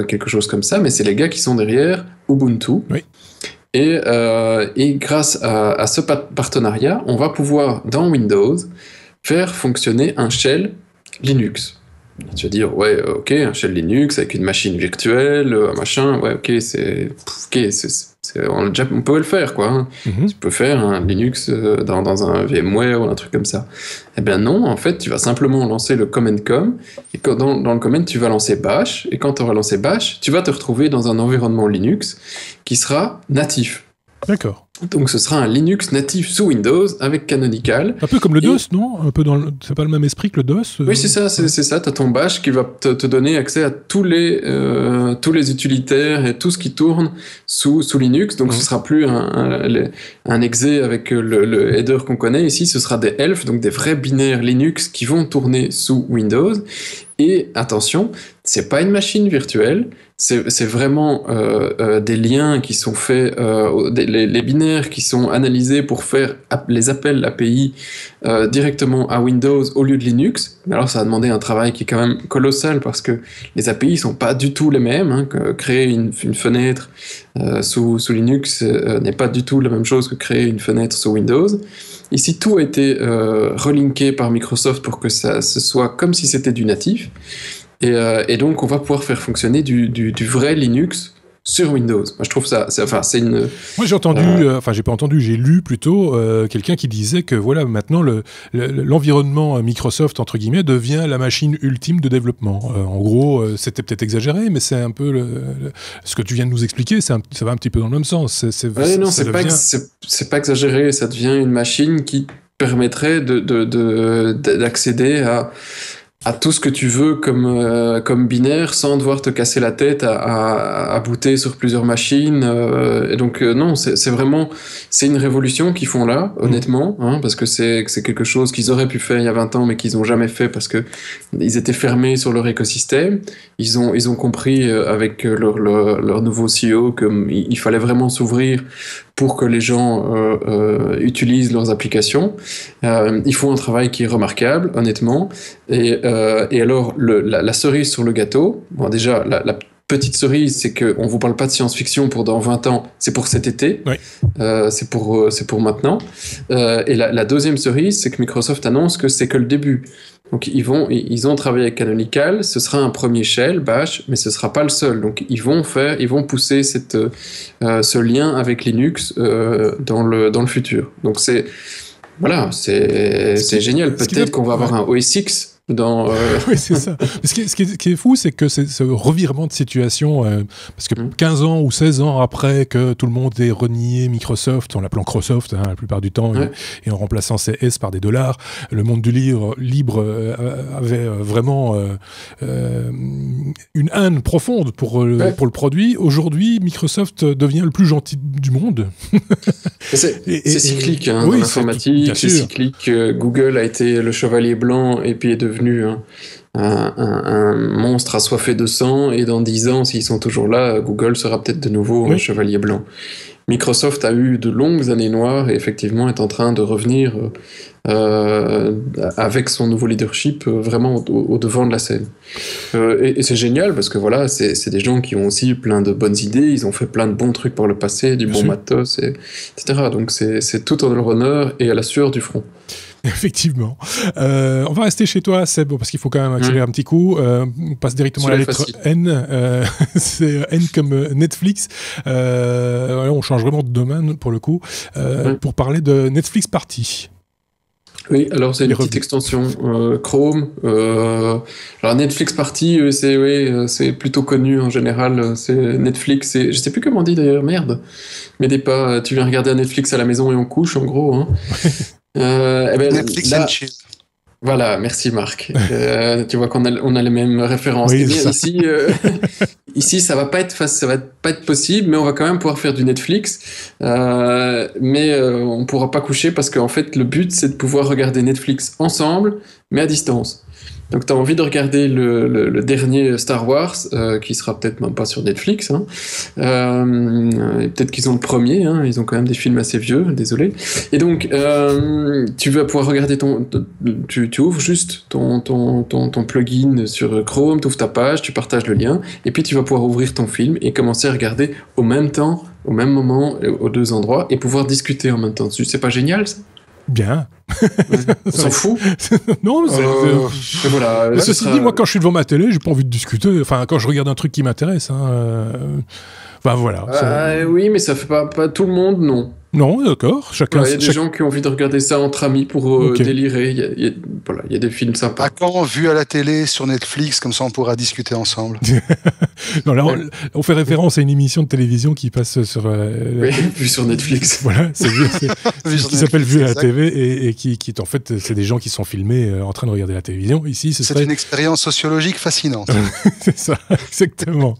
quelque chose comme ça, mais c'est les gars qui sont derrière Ubuntu. Oui. Et grâce à ce partenariat, on va pouvoir, dans Windows, faire fonctionner un shell Linux. Tu vas dire, ouais, ok, un shell Linux avec une machine virtuelle, un machin, ouais, ok, on peut le faire, quoi. Hein. Tu peux faire un Linux dans un VMware ou un truc comme ça. Eh bien non, en fait, tu vas simplement lancer le command-com, et dans le command, tu vas lancer bash, et quand tu auras lancé bash, tu vas te retrouver dans un environnement Linux qui sera natif. D'accord. Donc ce sera un Linux natif sous Windows avec Canonical. Un peu comme le DOS, non? Un peu c'est pas le même esprit que le DOS Oui, c'est ça. T'as ton bash qui va te donner accès à tous les utilitaires et tout ce qui tourne sous Linux. Donc ce sera plus un exe avec le header qu'on connaît. Ici, ce sera des ELF, donc des vrais binaires Linux qui vont tourner sous Windows. Et attention, c'est pas une machine virtuelle, c'est vraiment des liens qui sont faits, les binaires qui sont analysés pour faire les appels API directement à Windows au lieu de Linux. Mais alors ça a demandé un travail qui est quand même colossal parce que les API sont pas du tout les mêmes. Hein, créer une fenêtre sous Linux n'est pas du tout la même chose que créer une fenêtre sous Windows. Ici, tout a été relinké par Microsoft pour que ce soit comme si c'était du natif. Et donc, on va pouvoir faire fonctionner du vrai Linux sur Windows. Moi, je trouve ça... c'est une... Moi, j'ai entendu... j'ai pas entendu, j'ai lu plutôt quelqu'un qui disait que, voilà, maintenant, l'environnement Microsoft, entre guillemets, devient la machine ultime de développement. En gros, c'était peut-être exagéré, mais c'est un peu... ce que tu viens de nous expliquer, ça va un petit peu dans le même sens. C'est pas exagéré. Ça devient une machine qui permettrait d'accéder à tout ce que tu veux comme binaire sans devoir te casser la tête à booter sur plusieurs machines. Et donc, non, c'est vraiment... C'est une révolution qu'ils font là, honnêtement, hein, parce que c'est quelque chose qu'ils auraient pu faire il y a 20 ans, mais qu'ils n'ont jamais fait parce que ils étaient fermés sur leur écosystème. Ils ont compris avec leur nouveau CEO qu'il fallait vraiment s'ouvrir pour que les gens utilisent leurs applications. Ils font un travail qui est remarquable, honnêtement. Et alors, la cerise sur le gâteau, bon, déjà, la petite cerise, c'est qu'on ne vous parle pas de science-fiction pour dans 20 ans, c'est pour cet été, oui. C'est pour maintenant. Et la deuxième cerise, c'est que Microsoft annonce que c'est que le début. Donc ils ont travaillé avec Canonical, ce sera un premier shell, bash, mais ce sera pas le seul. Donc ils vont pousser ce lien avec Linux dans le futur. Donc c'est génial. Peut-être qu'on va avoir un OS X Oui, c'est ça. Ce qui est fou, c'est que ce revirement de situation, parce que 15 ans ou 16 ans après que tout le monde ait renié Microsoft, en l'appelant Microsoft la plupart du temps, et en remplaçant ces S par des dollars, le monde du libre avait vraiment une haine profonde pour le produit. Aujourd'hui, Microsoft devient le plus gentil du monde. C'est cyclique, hein, dans l'informatique, c'est cyclique. Google a été le chevalier blanc et puis est devenu un monstre assoiffé de sang, et dans 10 ans, s'ils sont toujours là, Google sera peut-être de nouveau un chevalier blanc. Microsoft a eu de longues années noires et effectivement est en train de revenir avec son nouveau leadership vraiment au devant de la scène. Et c'est génial parce que voilà, c'est des gens qui ont aussi plein de bonnes idées, ils ont fait plein de bons trucs par le passé, du bon matos, etc. Donc c'est tout en leur honneur et à la sueur du front. Effectivement. On va rester chez toi, Seb, parce qu'il faut quand même accélérer un petit coup. On passe directement à la lettre N. C'est N comme Netflix. On change vraiment de domaine pour le coup. Pour parler de Netflix Party. Oui, alors c'est une petite extension Chrome. Alors Netflix Party, c'est plutôt connu en général. C'est Netflix. Je sais plus comment on dit d'ailleurs. Merde. Mais tu viens regarder un Netflix à la maison et on couche, en gros. Hein. Netflix and chill. Voilà, merci Marc. Tu vois qu'on a les mêmes références. Oui, ici, ça va pas être possible, mais on va quand même pouvoir faire du Netflix. Mais on pourra pas coucher parce qu'en fait, le but, c'est de pouvoir regarder Netflix ensemble, mais à distance. Donc, tu as envie de regarder le dernier Star Wars, qui sera peut-être même pas sur Netflix. Hein. Et peut-être qu'ils ont le premier. Hein. Ils ont quand même des films assez vieux, désolé. Et donc, tu vas pouvoir regarder tu ouvres juste ton plugin sur Chrome, tu ouvres ta page, tu partages le lien, et puis tu vas pouvoir ouvrir ton film et commencer à regarder au même temps, au même moment, aux deux endroits, et pouvoir discuter en même temps. C'est pas génial, ça ? Bien. Ouais. On s'en fout. Non, voilà. Mais ceci dit, moi, quand je suis devant ma télé, j'ai pas envie de discuter. Enfin, quand je regarde un truc qui m'intéresse. Enfin, voilà. Oui, mais ça fait pas tout le monde, non. Non, d'accord. Chacun. Il y a des gens qui ont envie de regarder ça entre amis pour délirer. Il y a des films sympas. À quand, vu à la télé sur Netflix, comme ça on pourra discuter ensemble. Non, là, on fait référence à une émission de télévision qui passe sur. Oui, vue sur Netflix. Voilà, c'est qui s'appelle Vue à la TV et qui est en fait, c'est des gens qui sont filmés en train de regarder la télévision. Ici, c'est une expérience sociologique fascinante. C'est ça, exactement.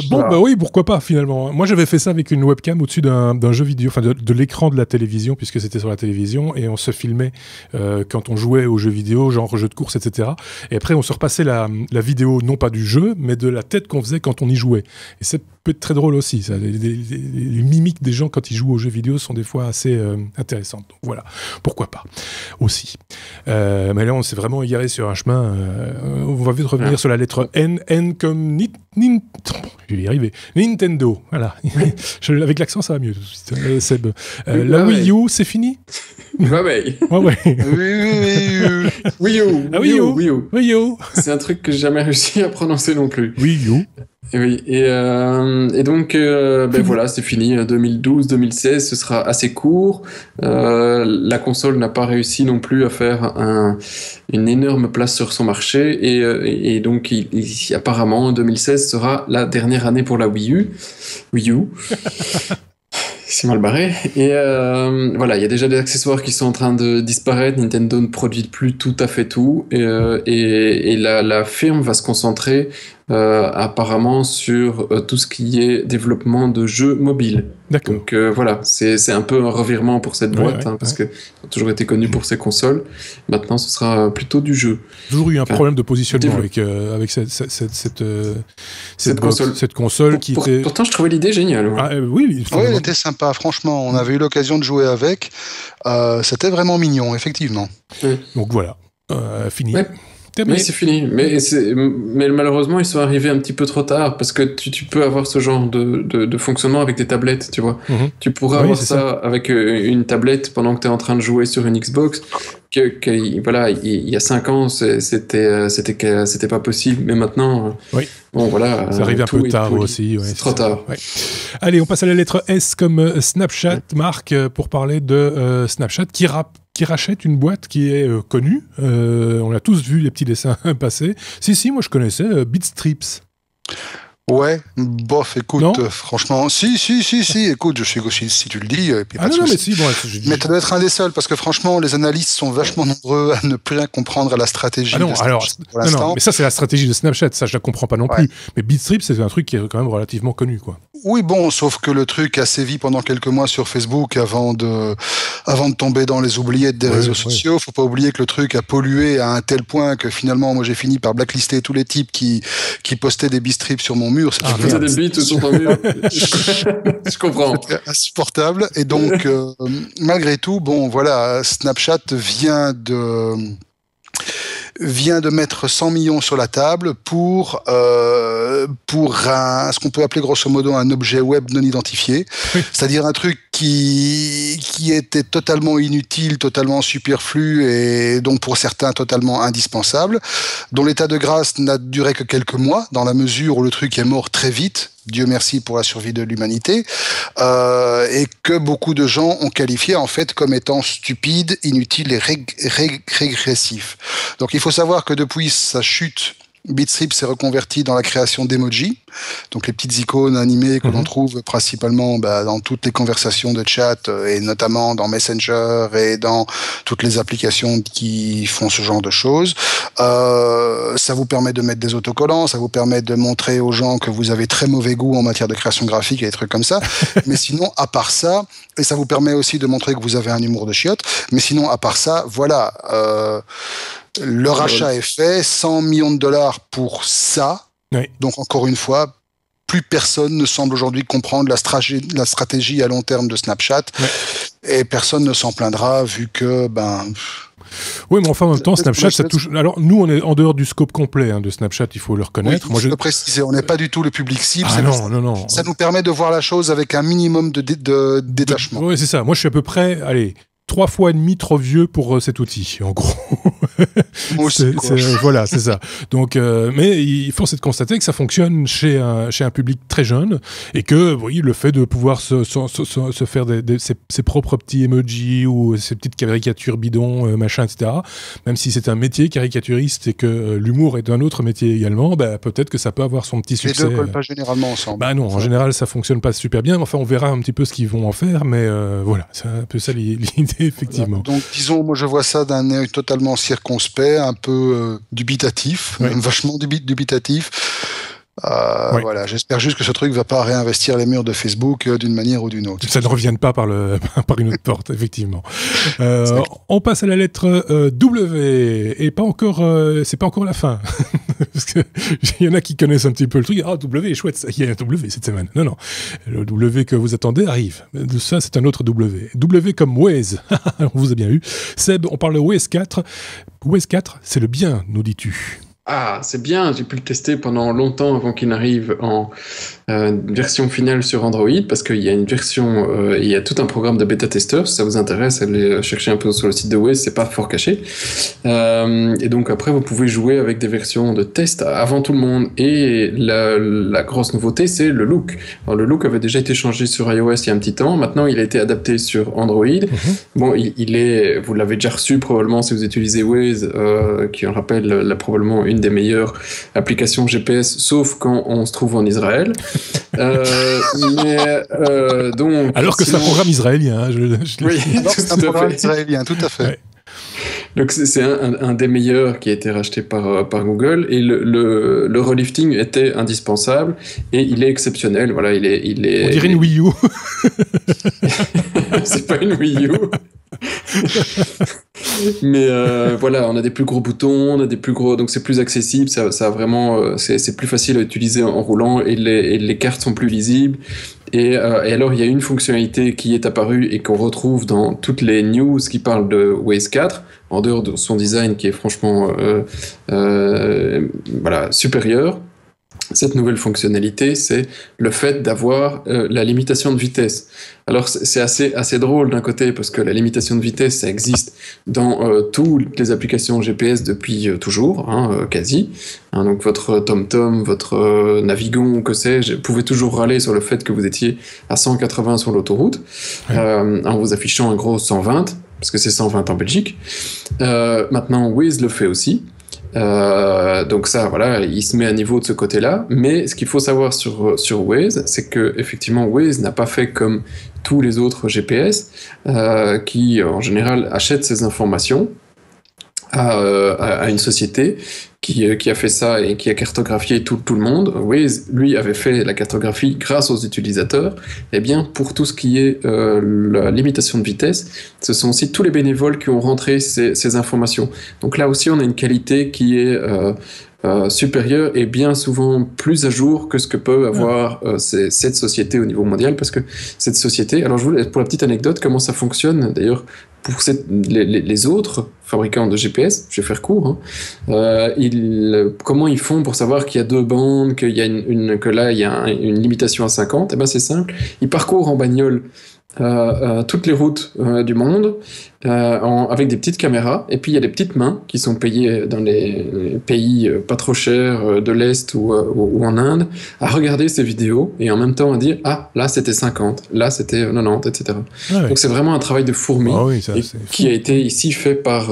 Bah oui, pourquoi pas finalement. Moi, j'avais fait ça avec une webcam au-dessus d'un jeu vidéo, enfin de l'écran de la télévision, puisque c'était sur la télévision, et on se filmait quand on jouait aux jeux vidéo, genre jeux de course, etc. Et après, on se repassait la vidéo, non pas du jeu, mais de la tête qu'on faisait quand on y jouait. Et c'est peut être très drôle aussi. Ça. Les mimiques des gens quand ils jouent aux jeux vidéo sont des fois assez intéressantes. Donc voilà, pourquoi pas aussi. Mais là, on s'est vraiment égaré sur un chemin. On va vite revenir sur la lettre N. N comme je vais y arriver. Nintendo. Voilà. Avec l'accent, ça va mieux. Seb. La Wii U, c'est fini? Huawei. Wii U. C'est un truc que j'ai jamais réussi à prononcer non plus. Wii U. Oui, et donc, voilà, c'est fini. 2012-2016, ce sera assez court. La console n'a pas réussi non plus à faire une énorme place sur son marché. Et donc, apparemment, 2016 sera la dernière année pour la Wii U. C'est mal barré. Et voilà, il y a déjà des accessoires qui sont en train de disparaître. Nintendo ne produit plus tout à fait tout. Et la firme va se concentrer apparemment sur tout ce qui est développement de jeux mobiles. D'accord. Donc voilà, c'est un peu un revirement pour cette boîte, parce que a toujours été connu pour ses consoles. Maintenant, ce sera plutôt du jeu. Toujours eu un problème de positionnement avec cette console qui était... Pourtant, je trouvais l'idée géniale. Ouais. Oui, elle était sympa, franchement. On avait eu l'occasion de jouer avec. C'était vraiment mignon, effectivement. Donc voilà, fini. Ouais. Mais c'est fini. Mais malheureusement, ils sont arrivés un petit peu trop tard parce que tu peux avoir ce genre de fonctionnement avec des tablettes, tu vois. Mm-hmm. Tu pourrais avoir ça avec une tablette pendant que tu es en train de jouer sur une Xbox. Voilà, il y a 5 ans, c'était pas possible. Mais maintenant, bon, voilà. Ça arrive un peu tard aussi. C'est trop tard. Ouais. Allez, on passe à la lettre S comme Snapchat, Marc, pour parler de Snapchat qui rachète une boîte qui est connue. On a tous vu les petits dessins passer. Si, moi je connaissais Bitstrips. Ouais, bof, écoute, franchement, si, écoute, si tu le dis, puis pas de souci. Mais tu dois être un des seuls, parce que franchement, les analystes sont vachement nombreux à ne plus rien comprendre à la stratégie de Snapchat pour l'instant. Non, mais ça, c'est la stratégie de Snapchat, ça, je la comprends pas non plus. Mais Bitstrip, c'est un truc qui est quand même relativement connu, quoi. Oui, bon, sauf que le truc a sévi pendant quelques mois sur Facebook avant de tomber dans les oubliettes des réseaux sociaux. Faut pas oublier que le truc a pollué à un tel point que finalement, moi, j'ai fini par blacklister tous les types qui postaient des Bitstrips sur mon mur. C'était des bits sur ton mur. Je comprends. C'était insupportable. Et donc, malgré tout, bon, voilà, Snapchat vient de mettre 100 millions sur la table pour ce qu'on peut appeler grosso modo un objet web non identifié, c'est-à-dire un truc qui était totalement inutile, totalement superflu et donc pour certains totalement indispensable, dont l'état de grâce n'a duré que quelques mois dans la mesure où le truc est mort très vite. Dieu merci pour la survie de l'humanité, et que beaucoup de gens ont qualifié en fait comme étant stupide, inutile et régressif. Donc il faut savoir que depuis sa chute, Bitstrip s'est reconverti dans la création d'emoji. donc les petites icônes animées que l'on trouve principalement dans toutes les conversations de chat et notamment dans Messenger et dans toutes les applications qui font ce genre de choses. Ça vous permet de mettre des autocollants, ça vous permet de montrer aux gens que vous avez très mauvais goût en matière de création graphique et des trucs comme ça. Mais sinon, à part ça, et ça vous permet aussi de montrer que vous avez un humour de chiotte, mais sinon, à part ça, voilà, le rachat est fait, 100 millions de dollars pour ça. Oui. Donc, encore une fois, plus personne ne semble aujourd'hui comprendre la stratégie à long terme de Snapchat. Ouais. Et personne ne s'en plaindra vu que, oui, mais enfin, en même temps, Snapchat, ça touche... Alors, nous, on est en dehors du scope complet de Snapchat, il faut le reconnaître. Oui, il faut le préciser, on n'est pas du tout le public cible. Non. Ça nous permet de voir la chose avec un minimum de détachement. Oui, c'est ça. Moi, je suis à peu près, 3 fois et demi trop vieux pour cet outil, en gros. Moi aussi, voilà, c'est ça. Donc, mais il faut de constater que ça fonctionne chez un public très jeune et que, oui, le fait de pouvoir se faire ses propres petits emojis ou ses petites caricatures bidons, machin, etc., même si c'est un métier caricaturiste et que l'humour est un autre métier également, peut-être que ça peut avoir son petit succès. Les deux collent pas généralement ensemble. Non, en général, ça fonctionne pas super bien. Enfin, on verra un petit peu ce qu'ils vont en faire, mais voilà, c'est un peu ça l'idée. Effectivement. Donc, disons, moi je vois ça d'un œil totalement circonspect, un peu dubitatif, même vachement dubitatif. Voilà, j'espère juste que ce truc va pas réinvestir les murs de Facebook d'une manière ou d'une autre. Ça ne revienne pas par une autre porte, effectivement. On passe à la lettre W, et pas encore, c'est pas encore la fin. Parce que il y en a qui connaissent un petit peu le truc. Ah, W est chouette, il y a un W cette semaine. Non. Le W que vous attendez arrive. Ça, c'est un autre W. W comme Waze. On vous a bien eu. Seb, on parle de Waze 4. Waze 4, c'est le bien, nous dis-tu. Ah, c'est bien, j'ai pu le tester pendant longtemps avant qu'il n'arrive en version finale sur Android, parce qu'il y a une version, il y a tout un programme de bêta-testeurs, si ça vous intéresse, allez chercher un peu sur le site de Waze, c'est pas fort caché. Et donc après, vous pouvez jouer avec des versions de test avant tout le monde, et la grosse nouveauté, c'est le look. Alors, le look avait déjà été changé sur iOS il y a un petit temps, maintenant il a été adapté sur Android. Bon, il est, vous l'avez déjà reçu probablement si vous utilisez Waze, qui, on le rappelle, probablement une des meilleures applications GPS, sauf quand on se trouve en Israël. Donc, alors que c'est un programme israélien. Oui, c'est un programme israélien, tout à fait. Ouais. Donc c'est un des meilleurs qui a été racheté par Google, et le relifting était indispensable et il est exceptionnel. Voilà, il est. On dirait une Wii U. C'est pas une Wii U. Mais voilà, on a des plus gros boutons, on a des plus gros, donc c'est plus accessible, ça a vraiment, c'est plus facile à utiliser en roulant, et les cartes sont plus lisibles. Et alors il y a une fonctionnalité qui est apparue et qu'on retrouve dans toutes les news qui parlent de Waze 4, en dehors de son design qui est franchement voilà, supérieur. Cette nouvelle fonctionnalité, c'est le fait d'avoir la limitation de vitesse. Alors c'est assez drôle d'un côté, parce que la limitation de vitesse, ça existe dans toutes les applications GPS depuis toujours, quasi. Donc votre TomTom, votre Navigon, que sais-je, pouvait toujours râler sur le fait que vous étiez à 180 sur l'autoroute, en vous affichant un gros 120, parce que c'est 120 en Belgique. Maintenant, Waze le fait aussi. Donc ça, voilà, il se met à niveau de ce côté-là. Mais ce qu'il faut savoir sur Waze, c'est que effectivement Waze n'a pas fait comme tous les autres GPS qui en général achètent ces informations à une société qui a fait ça et qui a cartographié tout le monde. Waze, lui, avait fait la cartographie grâce aux utilisateurs. Eh bien, pour tout ce qui est la limitation de vitesse, ce sont aussi tous les bénévoles qui ont rentré ces informations. Donc là aussi, on a une qualité qui est supérieure et bien souvent plus à jour que ce que peut avoir cette société au niveau mondial, parce que cette société, alors pour la petite anecdote, comment ça fonctionne d'ailleurs pour les autres fabricants de GPS, je vais faire court, comment ils font pour savoir qu'il y a 2 bandes, que là il y a une limitation à 50? Eh ben c'est simple, ils parcourent en bagnole toutes les routes du monde avec des petites caméras, et puis il y a des petites mains qui sont payées dans les pays pas trop chers de l'Est ou en Inde à regarder ces vidéos et en même temps à dire là c'était 50, là c'était 90, etc. Donc c'est vraiment un travail de fourmi qui a été ici fait par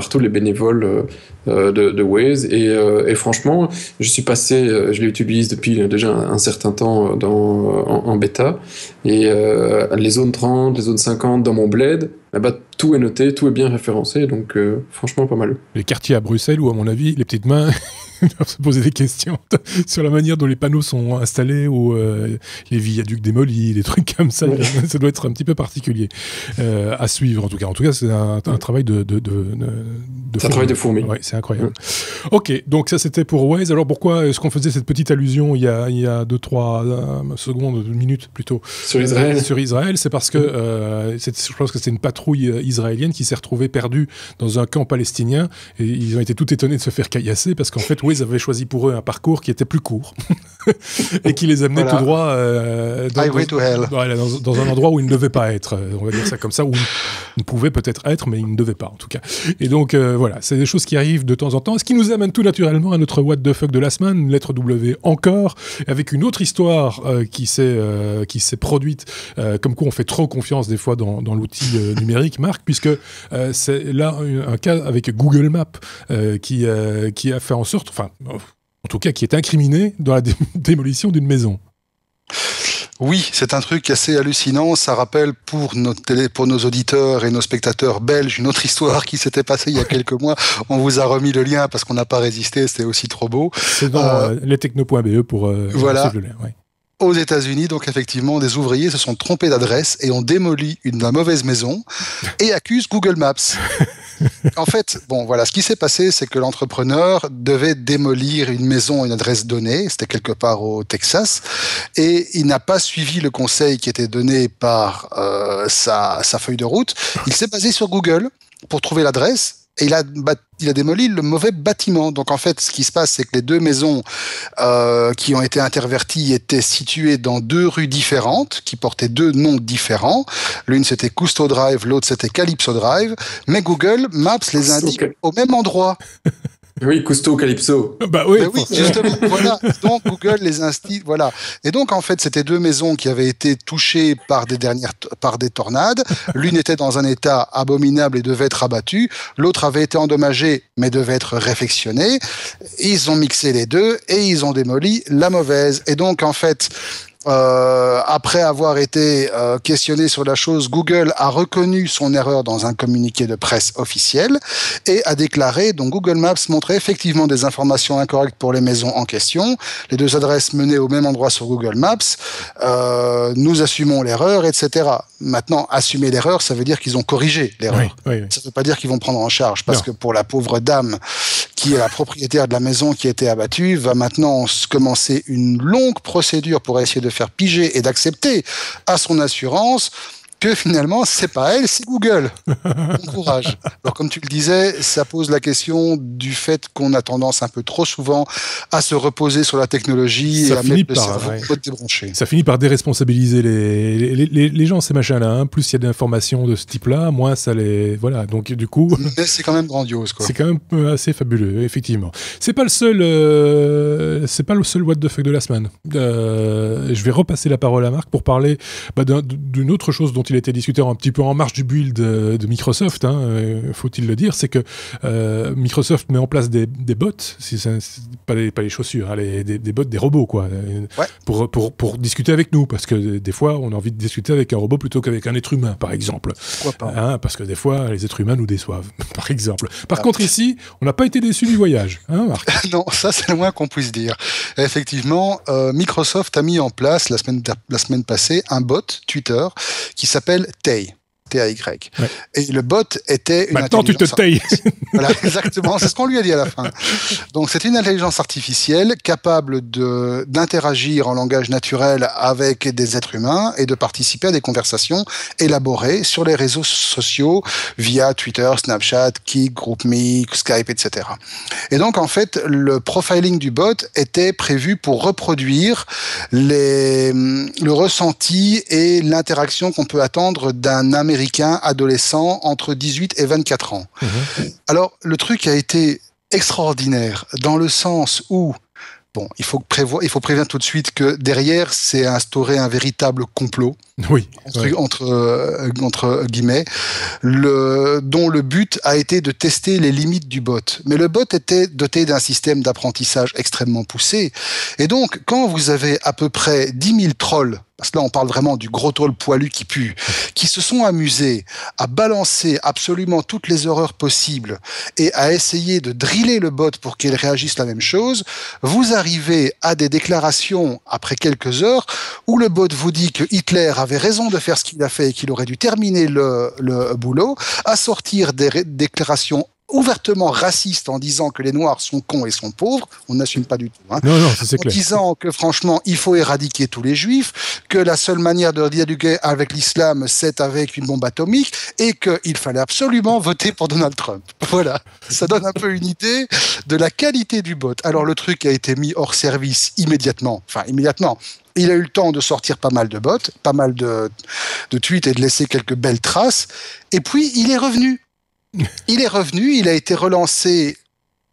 tous les bénévoles de Waze, et franchement je l'utilise depuis déjà un certain temps en bêta, et les zones 30, les zones 50 dans mon bled, tout est noté, tout est bien référencé, donc franchement pas mal. Les quartiers à Bruxelles où, à mon avis, les petites mains doivent se poser des questions sur la manière dont les panneaux sont installés, ou les viaducs démolis, des trucs comme ça. Ça doit être un petit peu particulier à suivre, en tout cas. En tout cas, c'est un travail c'est un travail de fourmi. Ouais, c'est incroyable. Ok, donc ça c'était pour Waze. Alors pourquoi est-ce qu'on faisait cette petite allusion il y a 2-3 secondes, minutes plutôt, sur Israël? Sur Israël, c'est parce que je pense que c'est une patrouille israélienne qui s'est retrouvée perdue dans un camp palestinien, et ils ont été tout étonnés de se faire caillasser parce qu'en fait Waze avait choisi pour eux un parcours qui était plus court et qui les amenait tout droit dans un endroit où ils ne devaient pas être, on va dire ça comme ça, où ils pouvaient peut-être être, mais ils ne devaient pas en tout cas. Et donc voilà, c'est des choses qui arrivent de temps en temps, ce qui nous amène tout naturellement à notre What the fuck de la semaine, une lettre W encore, avec une autre histoire qui s'est produite, comme quoi on fait trop confiance des fois dans l'outil numérique, Marc, puisque c'est là un cas avec Google Maps qui a fait en sorte, enfin, en tout cas qui est incriminé dans la démolition d'une maison. Oui, c'est un truc assez hallucinant. Ça rappelle pour nos auditeurs et nos spectateurs belges une autre histoire qui s'était passée il y a quelques mois. On vous a remis le lien parce qu'on n'a pas résisté, c'était aussi trop beau. C'est dans lestechno.be pour voilà. Le lien. Ouais. Aux États-Unis, donc effectivement, des ouvriers se sont trompés d'adresse et ont démoli la mauvaise maison et accusent Google Maps. En fait, ce qui s'est passé, c'est que l'entrepreneur devait démolir une maison, une adresse donnée, c'était quelque part au Texas, et il n'a pas suivi le conseil qui était donné par sa feuille de route. Il s'est basé sur Google pour trouver l'adresse. Et il a démoli le mauvais bâtiment. Donc en fait, ce qui se passe, c'est que les deux maisons qui ont été interverties étaient situées dans 2 rues différentes, qui portaient 2 noms différents. L'une c'était Cousteau Drive, l'autre c'était Calypso Drive. Mais Google Maps les indique au même endroit. Oui, Cousteau, Calypso. Bah oui, justement, voilà. Donc Google les incite, voilà. Et donc en fait, c'était 2 maisons qui avaient été touchées par des tornades. L'une était dans un état abominable et devait être abattue. L'autre avait été endommagée mais devait être réfectionnée. Ils ont mixé les deux et ils ont démoli la mauvaise. Et donc en fait, après avoir été questionné sur la chose, Google a reconnu son erreur dans un communiqué de presse officiel et a déclaré, donc Google Maps montrait effectivement des informations incorrectes pour les maisons en question. Les 2 adresses menaient au même endroit sur Google Maps. Nous assumons l'erreur, etc. Maintenant, assumer l'erreur, ça veut dire qu'ils ont corrigé l'erreur. Oui. Ça ne veut pas dire qu'ils vont prendre en charge, parce que pour la pauvre dame qui est la propriétaire de la maison qui a été abattue, va maintenant commencer une longue procédure pour essayer de faire piger et d'accepter à son assurance que finalement, c'est pas elle, c'est Google. Bon courage. Alors, comme tu le disais, ça pose la question du fait qu'on a tendance un peu trop souvent à se reposer sur la technologie et à mettre le cerveau débranché. Ça finit par déresponsabiliser les gens, ces machins-là. Hein. Plus il y a d'informations de ce type-là, moins ça les... Voilà, donc du coup... Mais c'est quand même grandiose, quoi. C'est quand même assez fabuleux, effectivement. C'est pas le seul what the fuck de la semaine. Je vais repasser la parole à Marc pour parler d'une autre chose dont il a été discuté un petit peu en marge du build de Microsoft, faut-il le dire, c'est que Microsoft met en place des bots, pas les chaussures, hein, des bots, des robots, quoi, pour discuter avec nous, parce que des fois, on a envie de discuter avec un robot plutôt qu'avec un être humain, par exemple. Pourquoi pas, parce que des fois, les êtres humains nous déçoivent, par exemple. Par contre, ici, on n'a pas été déçus du voyage, hein, Marc? Non, ça, c'est le moins qu'on puisse dire. Effectivement, Microsoft a mis en place, la semaine passée, un bot Twitter qui s'appelle Tay. T-A-Y. Ouais. Et le bot était une Maintenant, tu te tailles. Voilà, exactement, c'est ce qu'on lui a dit à la fin. Donc, c'est une intelligence artificielle capable d'interagir en langage naturel avec des êtres humains et de participer à des conversations élaborées sur les réseaux sociaux via Twitter, Snapchat, Kik, GroupMe, Skype, etc. Et donc, en fait, le profiling du bot était prévu pour reproduire le ressenti et l'interaction qu'on peut attendre d'un Américain adolescent entre 18 et 24 ans. Mmh. Alors, le truc a été extraordinaire dans le sens où, bon, il faut prévenir tout de suite que derrière, c'est instauré un véritable complot. Oui. Entre guillemets, dont le but a été de tester les limites du bot. Mais le bot était doté d'un système d'apprentissage extrêmement poussé. Et donc, quand vous avez à peu près 10 000 trolls, parce que là on parle vraiment du gros troll poilu qui pue, qui se sont amusés à balancer absolument toutes les horreurs possibles et à essayer de driller le bot pour qu'il réagisse la même chose, vous arrivez à des déclarations après quelques heures où le bot vous dit que Hitler avait raison de faire ce qu'il a fait et qu'il aurait dû terminer le boulot, à sortir des déclarations ouvertement racistes en disant que les Noirs sont cons et sont pauvres, on n'assume pas du tout. Hein. Non, c'est clair. En disant que franchement, il faut éradiquer tous les Juifs, que la seule manière de dialoguer avec l'islam, c'est avec une bombe atomique, et qu'il fallait absolument voter pour Donald Trump. Voilà, ça donne un peu une idée de la qualité du bot. Alors le truc a été mis hors service immédiatement. Il a eu le temps de sortir pas mal de bots, pas mal de tweets et de laisser quelques belles traces, et puis il est revenu. Il a été relancé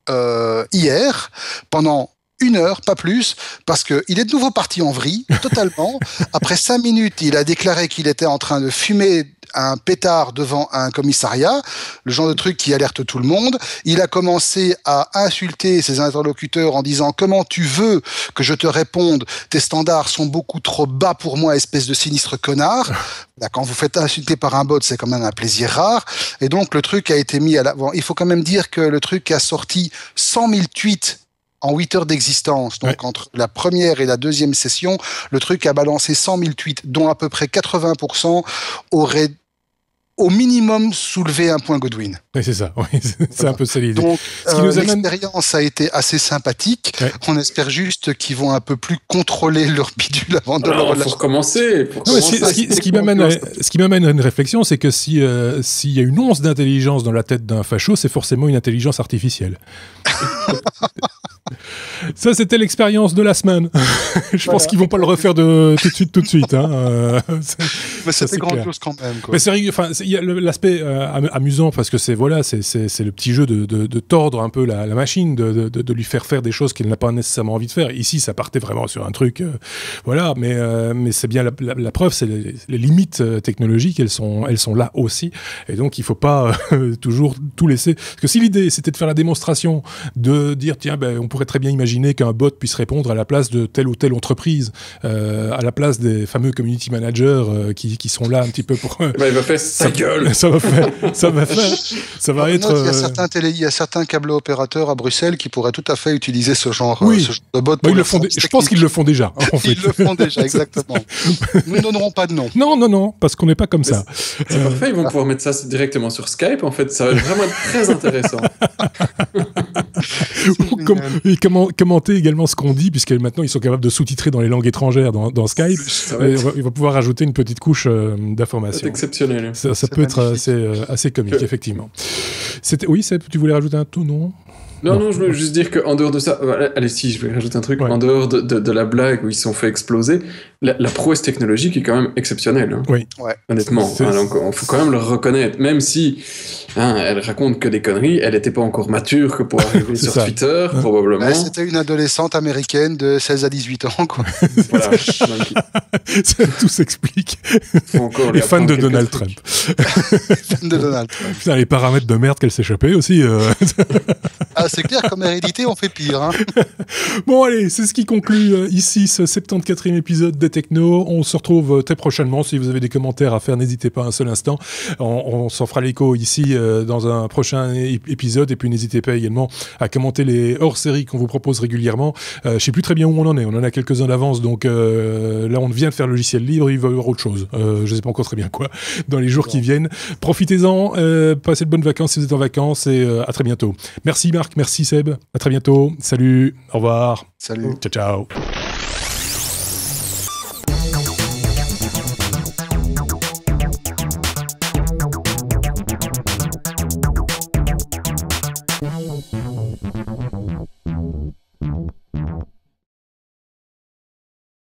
hier, pendant 1 heure, pas plus, parce qu'il est de nouveau parti en vrille, totalement. Après 5 minutes, il a déclaré qu'il était en train de fumer un pétard devant un commissariat, le genre de truc qui alerte tout le monde. Il a commencé à insulter ses interlocuteurs en disant « Comment tu veux que je te réponde ? Tes standards sont beaucoup trop bas pour moi, espèce de sinistre connard. » Là, quand vous faites insulter par un bot, c'est quand même un plaisir rare. Et donc, le truc a été mis à l'avant. Il faut quand même dire que le truc a sorti 100 000 tweets en 8 heures d'existence. Donc, ouais. Entre la première et la deuxième session, le truc a balancé 100 000 tweets, dont à peu près 80% auraient au minimum soulevé un point Godwin. Oui, c'est ça. Oui, c'est un peu ça l'idée. Donc, l'expérience a été assez sympathique. Ouais. On espère juste qu'ils vont un peu plus contrôler leur bidule avant de leur relâcher. Pour commencer. Ce qui m'amène à une réflexion, c'est que s'il y a une once d'intelligence dans la tête d'un facho, c'est forcément une intelligence artificielle. Ça, c'était l'expérience de la semaine. Je pense qu'ils vont pas le refaire tout de suite. Hein. Mais c'était grandiose quand même. Quoi. Mais c'est il y a l'aspect amusant parce que c'est le petit jeu de tordre un peu la machine, de lui faire des choses qu'il n'a pas nécessairement envie de faire. Ici, ça partait vraiment sur un truc, voilà. Mais c'est bien la preuve, c'est les limites technologiques, elles sont là aussi. Et donc, il faut pas toujours tout laisser. Parce que si l'idée c'était de faire la démonstration, de dire tiens, on pourrait très bien imaginer qu'un bot puisse répondre à la place de telle ou telle entreprise, à la place des fameux community managers qui sont là un petit peu pour. Il va faire sa gueule. Ça va être. Il y a certains câbles opérateurs à Bruxelles qui pourraient tout à fait utiliser ce genre de bot. Je pense qu'ils le font déjà. En fait. Ils le font déjà, exactement. Nous ne donnerons pas de nom. Non, parce qu'on n'est pas comme ça. C'est parfait. Ils vont pouvoir mettre ça directement sur Skype. En fait, ça va vraiment être très intéressant. Et commenter également ce qu'on dit, puisque maintenant ils sont capables de sous-titrer dans les langues étrangères dans Skype. Il va pouvoir ajouter une petite couche d'information. C'est exceptionnel. Ça peut être assez comique, effectivement. Oui, tu voulais rajouter un tout, non ? Non, je veux juste dire qu'en dehors de ça, allez, si, je vais rajouter un truc, en dehors de la blague où ils se sont fait exploser, la prouesse technologique est quand même exceptionnelle. Hein. Oui. Honnêtement. Donc, il faut quand même le reconnaître. Même si elle raconte que des conneries, elle n'était pas encore mature que pour arriver sur Twitter, probablement. C'était une adolescente américaine de 16 à 18 ans, quoi. Voilà. Tout s'explique. Les fans de Donald Trump. Fans de Donald Trump. Putain, les paramètres de merde qu'elle s'échappait aussi. Ah, c'est clair, comme hérédité, on fait pire. Hein. Bon, allez, c'est ce qui conclut ici ce 74e épisode des Techno. On se retrouve très prochainement. Si vous avez des commentaires à faire, n'hésitez pas un seul instant. On s'en fera l'écho ici dans un prochain épisode. Et puis, n'hésitez pas également à commenter les hors-séries qu'on vous propose régulièrement. Je sais plus très bien où on en est. On en a quelques-uns d'avance. Donc là, on vient de faire le logiciel libre. Il va y avoir autre chose. Je sais pas encore très bien quoi dans les jours qui viennent. Profitez-en. Passez de bonnes vacances si vous êtes en vacances. Et à très bientôt. Merci Marc. Merci Seb. À très bientôt. Salut. Au revoir. Salut. Ciao, ciao.